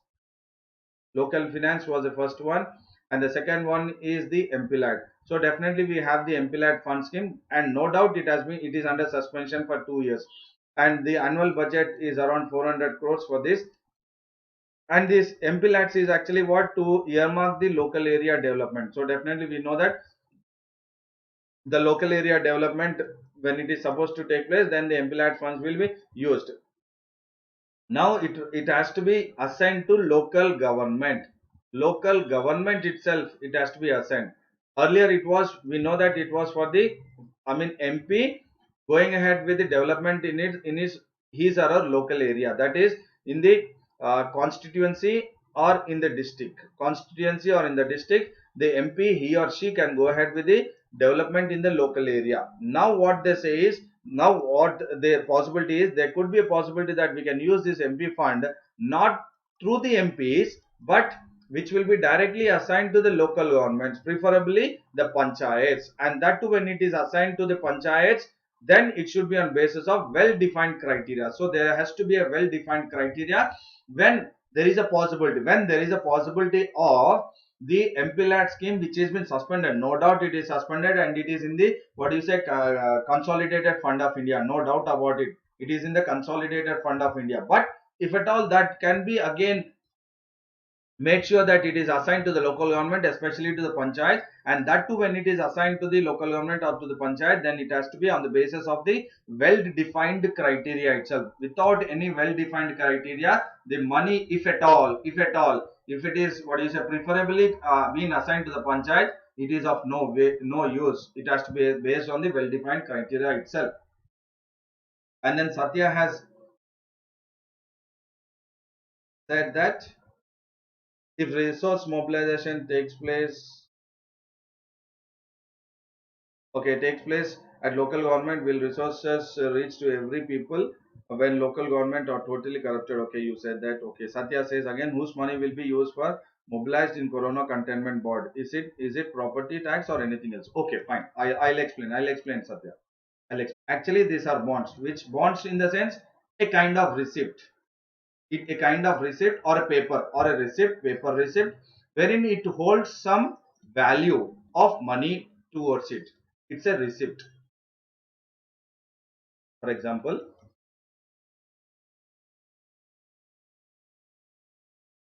Local finance was the first one, and the second one is the MPLAD. So definitely we have the MPLAD fund scheme, and no doubt it is under suspension for 2 years, and the annual budget is around 400 crores for this. And this MPLADs is actually what, to earmark the local area development. So definitely we know that the local area development, when it is supposed to take place, then the MPLAD funds will be used. Now it has to be assigned to local government. Local government itself, it has to be assigned. Earlier it was, we know that it was for the, I mean, MP going ahead with the development in his or her local area, that is in the constituency or in the district. Constituency or in the district, the MP, he or she can go ahead with the development in the local area. Now what they say is, now what the possibility is, there could be a possibility that we can use this MP fund not through the MPs, but which will be directly assigned to the local governments, preferably the panchayats, and that too, when it is assigned to the panchayats, then it should be on basis of well defined criteria. So there has to be a well defined criteria when there is a possibility of the MPLAD scheme which has been suspended. No doubt it is suspended, and it is in the, what do you say, consolidated fund of India. No doubt about it. It is in the consolidated fund of India. But if at all, that can be again, make sure that it is assigned to the local government, especially to the panchayat, and that too, when it is assigned to the local government or to the panchayat, then it has to be on the basis of the well defined criteria itself. Without any well defined criteria, the money, if at all, if it is, what you say, preferably being assigned to the panchayat, it is of no use. It has to be based on the well defined criteria itself. And then Satya has said that if resource mobilization takes place, okay, takes place at local government, will resources reach to every people when local government are totally corrupted? Okay, you said that. Okay, Satya says again, whose money will be used for mobilized in corona containment board? Is it property tax or anything else? Okay, fine. I'll explain, Satya. Actually, these are bonds. Which bonds? In the sense, a kind of receipt. A kind of receipt or a paper or a receipt, paper receipt, wherein it holds some value of money towards it. It's a receipt. For example,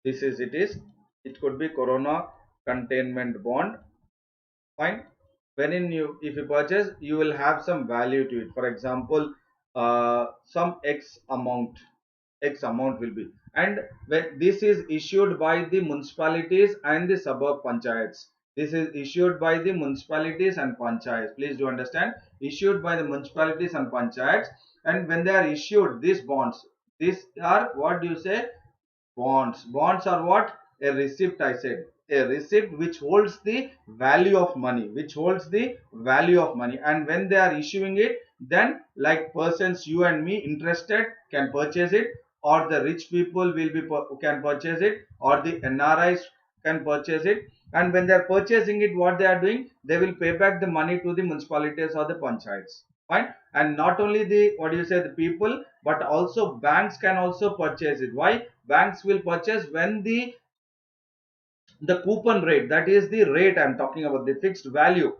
it could be corona containment bond. Fine. Wherein if you purchase, you will have some value to it. For example, some X amount will be, and when this is issued by the municipalities and the suburb panchayats. This is issued by the municipalities and panchayats. Please do understand, issued by the municipalities and panchayats. And when they are issued these bonds, these are, what do you say, bonds are what, a receipt. I said a receipt which holds the value of money, and when they are issuing it, then like persons, you and me interested, can purchase it, or the rich people can purchase it, or the NRIs can purchase it. And when they are purchasing it, what they are doing, they will pay back the money to the municipalities or the panchayats. Fine. And not only the, what do you say, the people, but also banks can also purchase it. Why? Banks will purchase when the coupon rate, that is the rate I'm talking about, the fixed value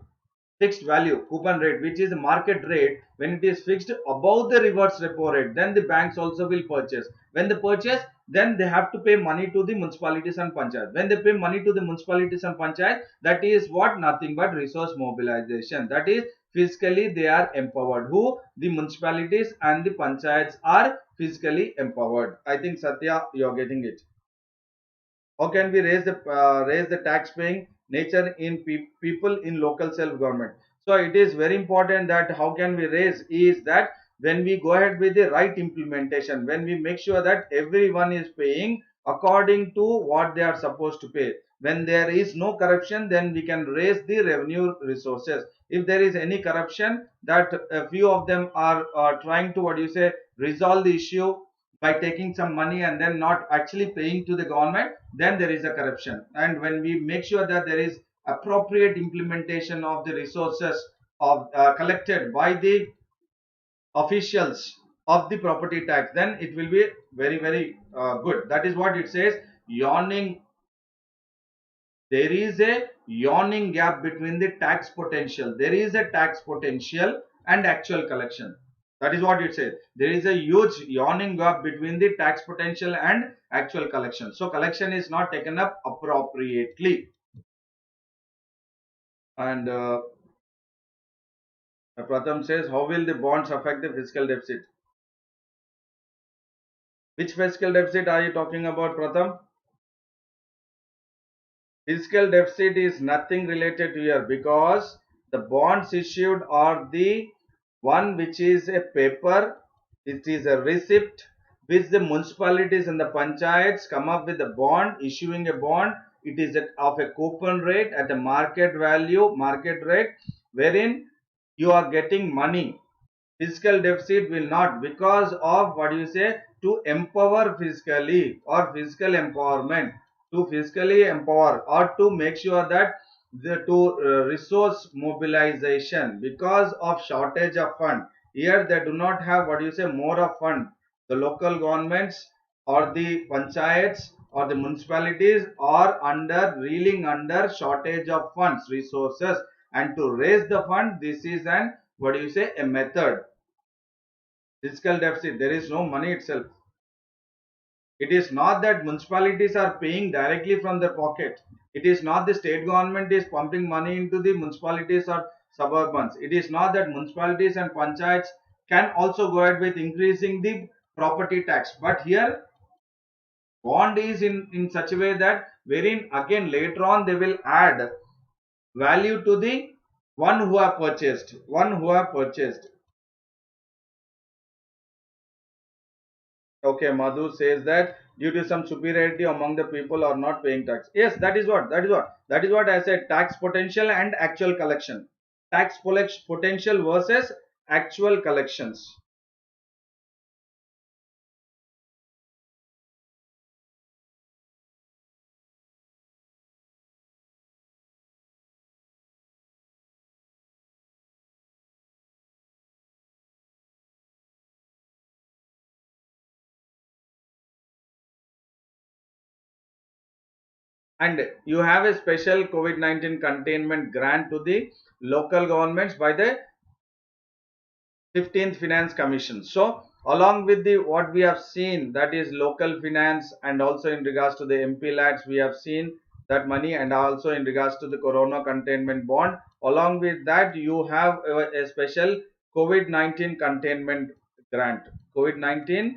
coupon rate, which is the market rate, when it is fixed above the reverse repo rate, then the banks also will purchase. When they purchase, then they have to pay money to the municipalities and panchayat. When they pay money to the municipalities and panchayat, that is what? Nothing but resource mobilization. That is, physically they are empowered. Who? The municipalities and the panchayats are physically empowered. I think Satya, you are getting it. How can we raise the tax paying nature in people in local self government? So it is very important that how can we raise is that when we go ahead with the right implementation, when we make sure that everyone is paying according to what they are supposed to pay, when there is no corruption, then we can raise the revenue resources. If there is any corruption, that a few of them are trying to, what do you say, resolve the issue by taking some money and then not actually paying to the government, then there is a corruption. And when we make sure that there is appropriate implementation of the resources of collected by the officials of the property tax, then it will be very good. That is what it says. Yawning, there is a yawning gap between the tax potential. There is a tax potential and actual collection. That is what it says. There is a huge yawning gap between the tax potential and actual collection. So collection is not taken up appropriately. And Pratham says, how will the bonds affect the fiscal deficit? Which fiscal deficit are you talking about, Pratham? Fiscal deficit is nothing related to here, because the bonds issued are the one which is a paper, it is a receipt which the municipalities and the panchayats come up with a bond, issuing a bond. It is of a coupon rate at a market value, market rate, wherein you are getting money. Fiscal deficit will not, because of, what do you say, to empower fiscally, or fiscal empowerment, to fiscally empower, or to make sure that resource mobilization, because of shortage of fund. Here they do not have, what do you say, more of fund. The local governments or the panchayats or the municipalities are reeling under shortage of funds, resources, and to raise the fund, this is an, what do you say, a method. Fiscal deficit, there is no money itself. It is not that municipalities are paying directly from their pocket. It is not the state government is pumping money into the municipalities or suburbans. It is not that municipalities and panchayats can also go ahead with increasing the property tax. But here bond is in such a way that wherein again later on they will add value to the one who have purchased. Okay, Madhu says that due to some superiority among the people are not paying tax. Yes, that is what I said. Tax potential and actual collection. Tax potential versus actual collections. And you have a special COVID-19 containment grant to the local governments by the 15th Finance Commission. So along with the what we have seen, that is local finance, and also in regards to the MP lads we have seen that money, and also in regards to the corona containment bond, along with that you have a special COVID-19 containment grant, COVID-19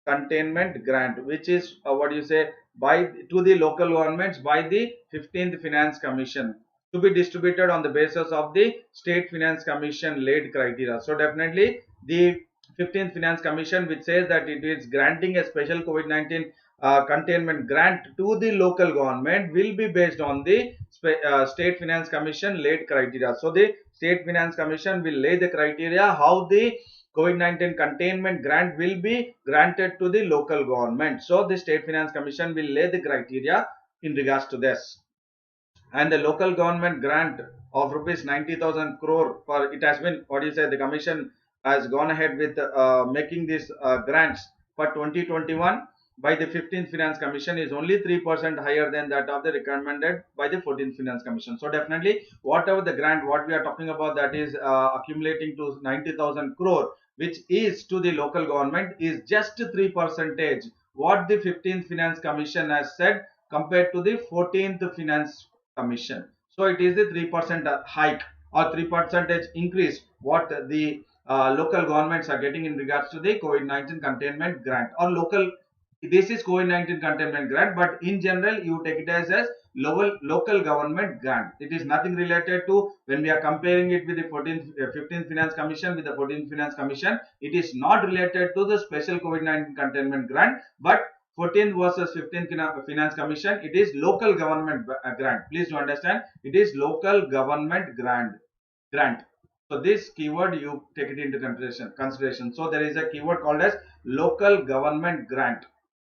containment grant, which is what you say, by to the local governments by the 15th Finance Commission, to be distributed on the basis of the state finance commission laid criteria. So definitely the 15th Finance Commission, which says that it is granting a special COVID-19 containment grant to the local government, will be based on the state finance commission laid criteria. So the state finance commission will lay the criteria how the COVID-19 containment grant will be granted to the local government. So the State Finance Commission will lay the criteria in regards to this. And the local government grant of rupees 90,000 crore, for it has been, what do you say, the commission has gone ahead with making these grants for 2021 by the 15th Finance Commission is only 3% higher than that of the recommended by the 14th Finance Commission. So definitely whatever the grant what we are talking about, that is accumulating to 90,000 crore, which is to the local government, is just 3%. what the 15th Finance Commission has said compared to the 14th Finance Commission. So it is the 3% hike or 3% increase what the local governments are getting in regards to the COVID-19 containment grant or local. This is COVID-19 containment grant, but in general you take it as local government grant. It is nothing related to, when we are comparing it with the 15th Finance Commission with the 14th Finance Commission, it is not related to the special COVID-19 containment grant, but 14th versus 15th Finance Commission, it is local government grant. Please do understand, it is local government grant. So this keyword you take it into consideration. So there is a keyword called as local government grant.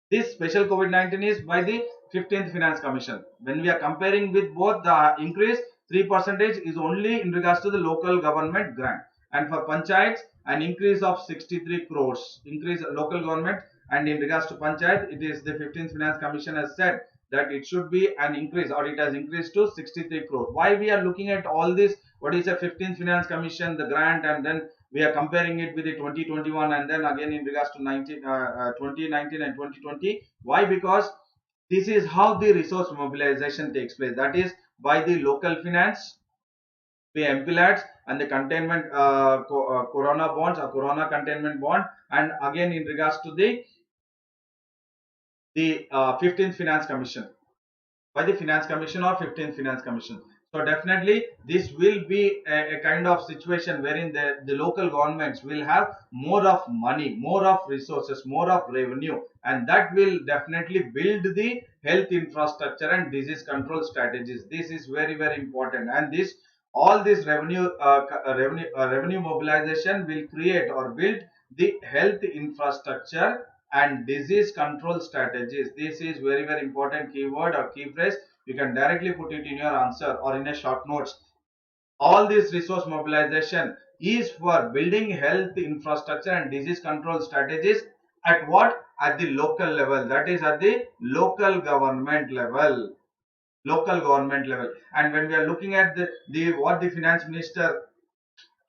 This special COVID-19 is by the 15th Finance Commission. When we are comparing with both, the increase 3% is only in regards to the local government grant. And for panchayats, an increase of 63 crores. Increase local government, and in regards to panchayat, it is the 15th Finance Commission has said that it should be an increase, or it has increased to 63 crore. Why we are looking at all this? What is a 15th Finance Commission, the grant, and then we are comparing it with the 2021, and then again in regards to 2019 and 2020. Why? Because this is how the resource mobilization takes place. That is by the local finance, the MPLADs, and the containment corona bonds or corona containment bond, and again in regards to the 15th Finance Commission, by the Finance Commission or 15th Finance Commission. So definitely this will be a kind of situation wherein the local governments will have more of money, more of resources, more of revenue, and that will definitely build the health infrastructure and disease control strategies. This is very, very important, and this all this revenue mobilization will create or build the health infrastructure and disease control strategies. This is very, very important keyword or key phrase. You can directly put it in your answer or in a short notes. All this resource mobilization is for building health infrastructure and disease control strategies at what? At the local level. That is at the local government level. Local government level. And when we are looking at the what the finance minister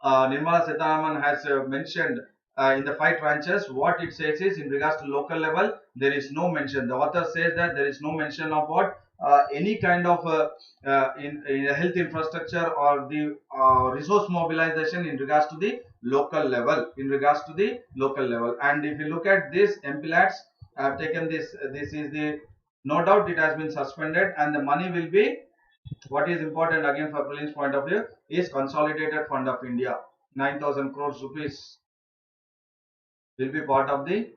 Nirmala Sitharaman has mentioned in the 5 tranches, what it says is, in regards to local level, there is no mention. The author says that there is no mention of what any kind of in health infrastructure or the resource mobilization in regards to the local level. In regards to the local level, and if you look at this MPLADs, I have taken this. This is the, no doubt it has been suspended, and the money will be, what is important again for prelims point of view is Consolidated Fund of India. 9,000 crores rupees will be part of the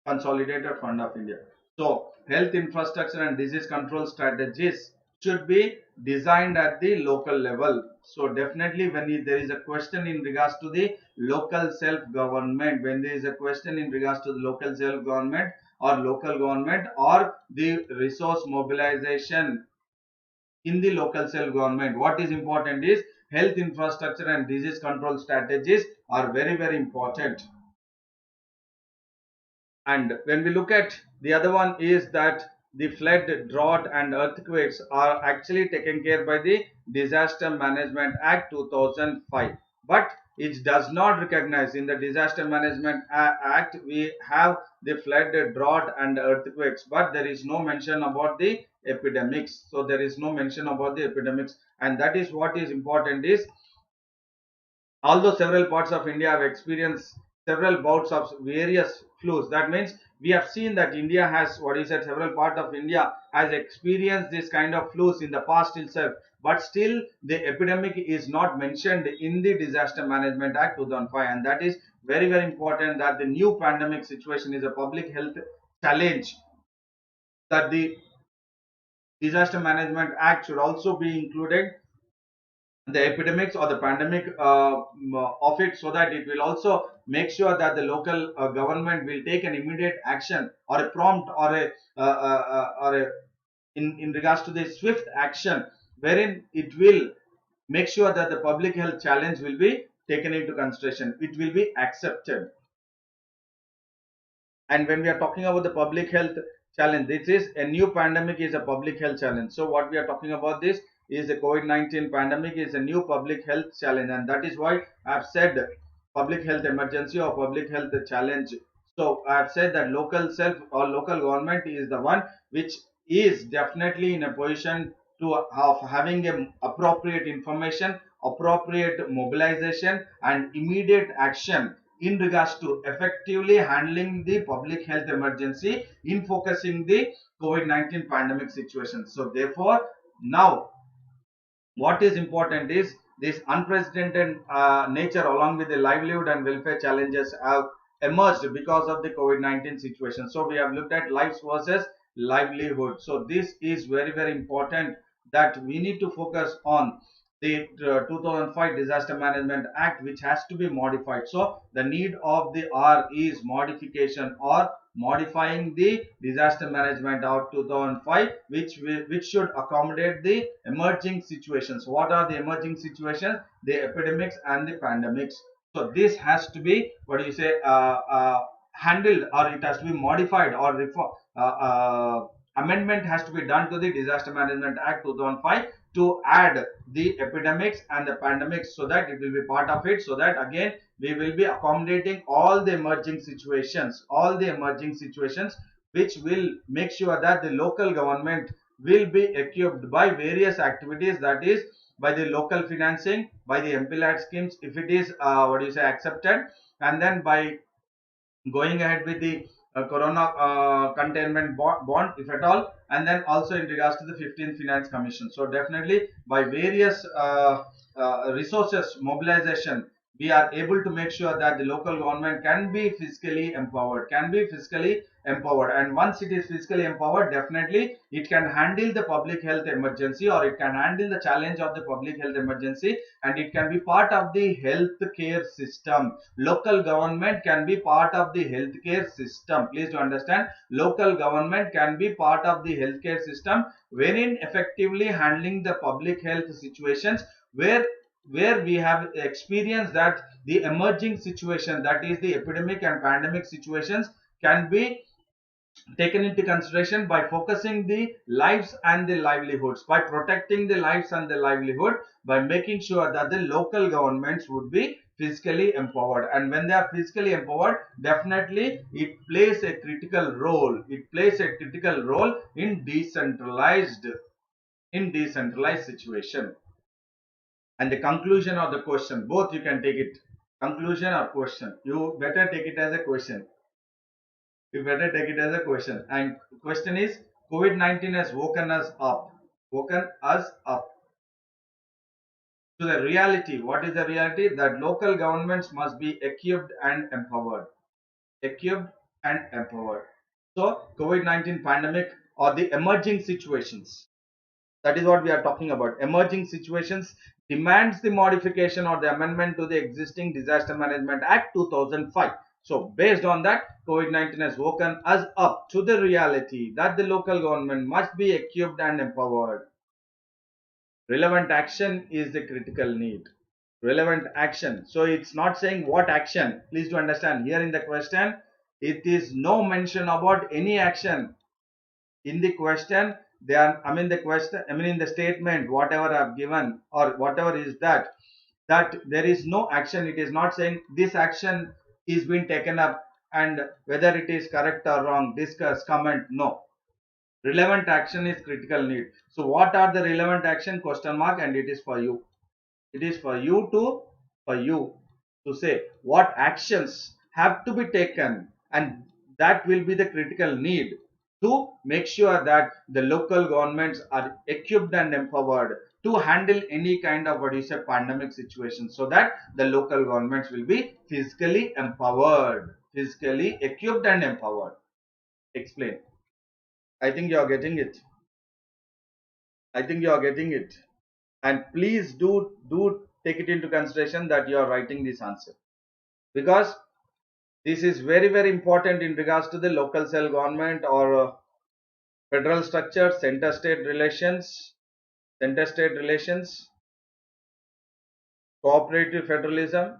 Consolidated Fund of India. So health infrastructure and disease control strategies should be designed at the local level. So definitely when there is a question in regards to the local self-government, when there is a question in regards to the local self-government or local government or the resource mobilization in the local self-government, what is important is health infrastructure and disease control strategies are very, very important. And when we look at the other one is that the flood, drought and earthquakes are actually taken care by the Disaster Management Act 2005. But it does not recognize, in the Disaster Management Act we have the flood, drought and earthquakes, but there is no mention about the epidemics. So there is no mention about the epidemics, and that is what is important is, although several parts of India have experienced several bouts of various flus, that means we have seen that India has, what is it, several part of India has experienced this kind of flus in the past itself, but still the epidemic is not mentioned in the Disaster Management Act 2005, and that is very, very important, that the new pandemic situation is a public health challenge, that the Disaster Management Act should also be included the epidemics or the pandemic of it, so that it will also make sure that the local government will take an immediate action or a prompt or a in regards to the swift action, wherein it will make sure that the public health challenge will be taken into consideration, it will be accepted. And when we are talking about the public health challenge, this is a new pandemic is a public health challenge. So what we are talking about this is the COVID-19 pandemic is a new public health challenge, and that is why I have said public health emergency or public health challenge. So I have said that local self or local government is the one which is definitely in a position to of having a appropriate information, appropriate mobilization, and immediate action in regards to effectively handling the public health emergency in focusing the COVID-19 pandemic situation. So therefore, now what is important is this unprecedented nature along with the livelihood and welfare challenges have emerged because of the COVID-19 situation. So we have looked at lives versus livelihood. So this is very, very important that we need to focus on the 2005 Disaster Management Act, which has to be modified. So the need of the R is modification or modifying the Disaster Management of 2005, which should accommodate the emerging situations. What are the emerging situations? The epidemics and the pandemics. So this has to be, what do you say, handled, or it has to be modified or reform. Amendment has to be done to the Disaster Management Act 2005 to add the epidemics and the pandemics, so that it will be part of it, so that again we will be accommodating all the emerging situations, which will make sure that the local government will be equipped by various activities, that is by the local financing, by the MPLAD schemes if it is what do you say, accepted, and then by going ahead with the corona containment bond if at all, and then also in regards to the 15th finance commission. So definitely by various resources mobilization, we are able to make sure that the local government can be fiscally empowered, and once it is fiscally empowered, definitely it can handle the public health emergency, or it can handle the challenge of the public health emergency, and it can be part of the health care system. Local government can be part of the healthcare system. Please to understand, local government can be part of the healthcare system wherein effectively handling the public health situations, where we have experienced that the emerging situation, that is the epidemic and pandemic situations, can be taken into consideration by focusing the lives and the livelihoods, by protecting the lives and the livelihood, by making sure that the local governments would be fiscally empowered. And when they are fiscally empowered, definitely it plays a critical role, in decentralized situation. And the conclusion of the question, both you can take it, conclusion or question, you better take it as a question. And question is, COVID-19 has woken us up to the reality. What is the reality? That local governments must be equipped and empowered. So COVID-19 pandemic or the emerging situations, that is what we are talking about. Emerging situations demands the modification or the amendment to the existing Disaster Management Act 2005. So based on that, COVID-19 has woken us up to the reality that the local government must be equipped and empowered. Relevant action is the critical need. Relevant action. So it's not saying what action. Please to understand, here in the question, it is no mention about any action. In the question, they are, in the statement, whatever I've given or whatever is that there is no action. It is not saying this action is being taken up, and whether it is correct or wrong, discuss, comment. No. Relevant action is critical need. So what are the relevant action? Question mark, and it is for you. It is for you to say what actions have to be taken, and that will be the critical need to make sure that the local governments are equipped and empowered to handle any kind of, what you say, pandemic situation, so that the local governments will be physically empowered, physically equipped and empowered. Explain. I think you are getting it. And please do take it into consideration that you are writing this answer, because this is very, very important in regards to the local self government or federal structure, center state relations, cooperative federalism.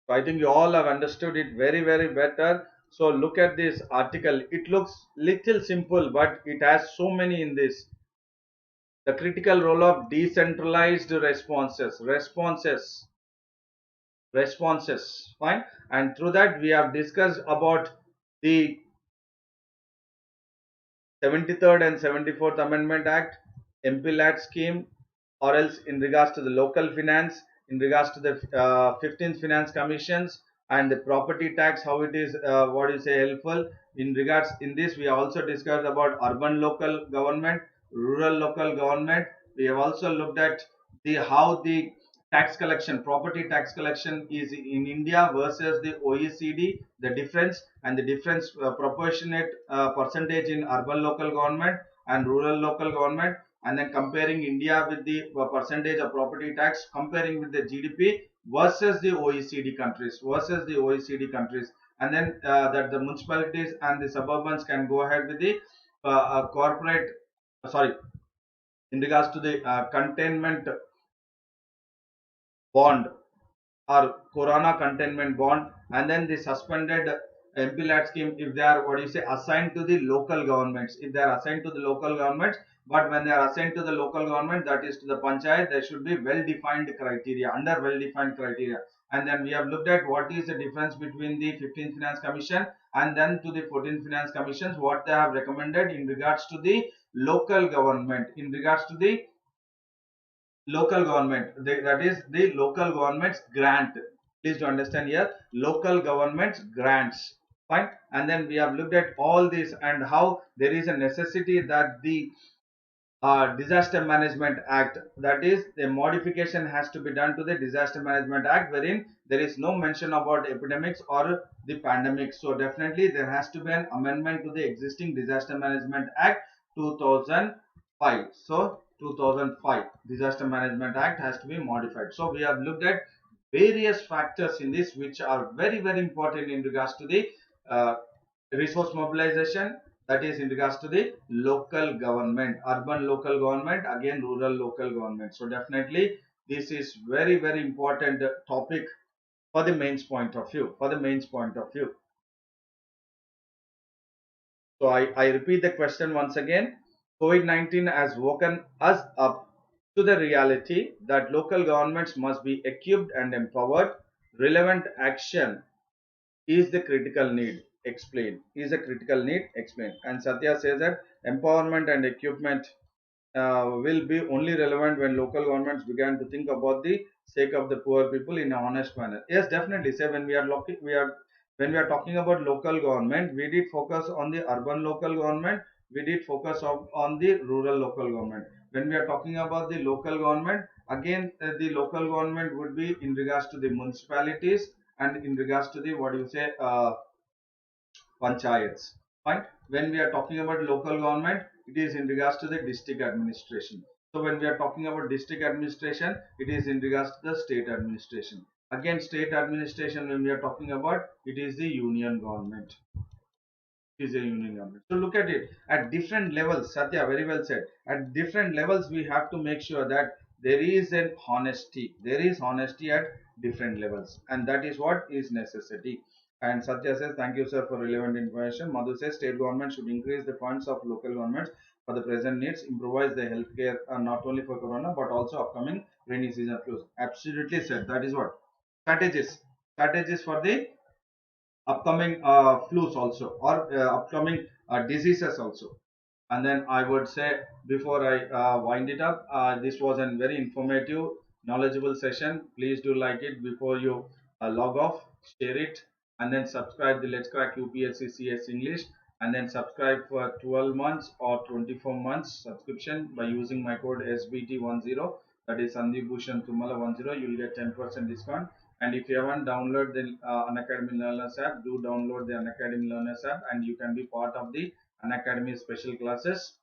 So I think you all have understood it very, very better. So look at this article. It looks little simple, but it has so many in this. The critical role of decentralized responses, fine. And through that we have discussed about the 73rd and 74th Amendment Act, MPLAT scheme, or else in regards to the local finance, in regards to the 15th Finance Commissions, and the property tax, how it is, what is helpful. In regards, in this, we also discussed about urban local government, rural local government. We have also looked at the how the tax collection, property tax collection is in India versus the OECD, the difference, and the difference proportionate percentage in urban local government and rural local government, and then comparing India with the percentage of property tax, comparing with the GDP versus the OECD countries, and then that the municipalities and the suburbans can go ahead with the corporate, sorry, in regards to the containment bond or corona containment bond, and then the suspended MPLAT scheme if they are, what do you say, assigned to the local governments, if they are assigned to the local governments. But when they are assigned to the local government, that is to the panchayat, there should be well defined criteria, under well defined criteria. And then we have looked at what is the difference between the 15th Finance Commission and then to the 14th Finance Commissions, what they have recommended in regards to the local government, in regards to the local government, that is the local government's grant. Please to understand here, local government's grants, fine. And then we have looked at all this and how there is a necessity that the disaster management act, that is the modification has to be done to the disaster management act, wherein there is no mention about epidemics or the pandemic. So definitely there has to be an amendment to the existing disaster management act 2005. So 2005 disaster management act has to be modified. So we have looked at various factors in this which are very very important in regards to the uh, resource mobilization, that is in regards to the local government, urban local government, again rural local government. So definitely this is very very important topic for the mains point of view, So I repeat the question once again. COVID-19 has woken us up to the reality that local governments must be equipped and empowered. Relevant action is the critical need. Explain. Is a critical need. Explain. And Satya says that empowerment and equipment will be only relevant when local governments began to think about the sake of the poor people in an honest manner. Yes, definitely. Say when we are talking about local government, we did focus on the urban local government. We did focus on the rural local government. When we are talking about the local government, again the local government would be in regards to the municipalities and in regards to the, what do you say, panchayats. Fine. When we are talking about local government, it is in regards to the district administration. So when we are talking about district administration, it is in regards to the state administration. Again, state administration, when we are talking about, it is the union government. Is a union government. So look at it at different levels. Satya very well said. At different levels, we have to make sure that there is an honesty. There is honesty at different levels, and that is what is necessity. And Satya says, "Thank you, sir, for relevant information." Madhu says, "State government should increase the funds of local governments for the present needs, improvise the healthcare not only for corona but also upcoming rainy season floods." Absolutely said. That is what strategies for the upcoming flus also, or upcoming diseases also. And then I would say, before I wind it up, this was a very informative, knowledgeable session. Please do like it before you log off, share it, and then subscribe the Let's Crack UPSC CS English, and then subscribe for 12 months or 24 months subscription by using my code SBT10, that is Sandeep Bhushan Thummala 10. You'll get 10% discount. And if you haven't downloaded the Unacademy Learners app, do download the Unacademy Learners app, and you can be part of the Unacademy special classes,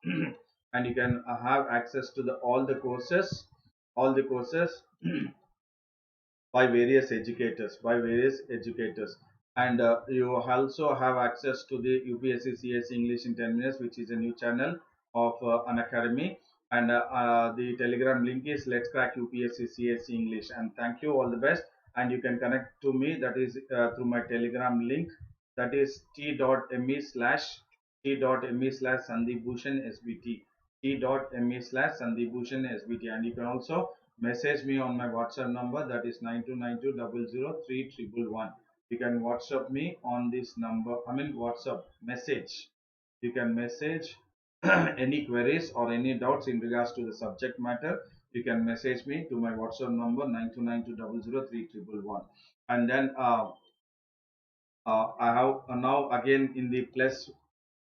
and you can have access to the all the courses by various educators, and you also have access to the UPSC CSE English in 10 minutes, which is a new channel of Unacademy. And the Telegram link is Let's Crack UPSC CSE English. And thank you, all the best. And you can connect to me, that is through my Telegram link. that is t.me/t.me/ Sandeep Bhushan SBT, t.me/Sandeep Bhushan SBT, and you can also message me on my WhatsApp number, that is 9292003111. You can WhatsApp me on this number. I mean WhatsApp message. You can message any queries or any doubts in regards to the subject matter. You can message me to my WhatsApp number 9292003111. And then I have now again in the plus,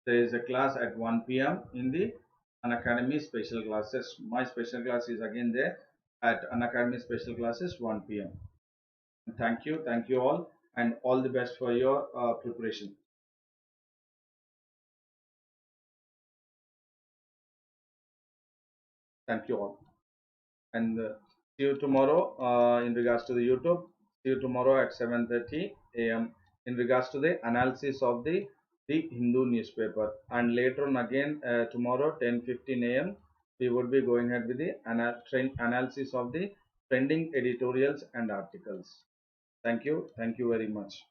there is a class at 1 p.m. in the Unacademy special classes. My special class is again there at Unacademy special classes 1 p.m. Thank you all, and all the best for your preparation. Thank you all, and see you tomorrow in regards to the YouTube. See you tomorrow at 7:30 a.m. in regards to the analysis of the Hindu newspaper, and later on again tomorrow 10:15 a.m. we would be going ahead with the analysis of the trending editorials and articles. Thank you very much.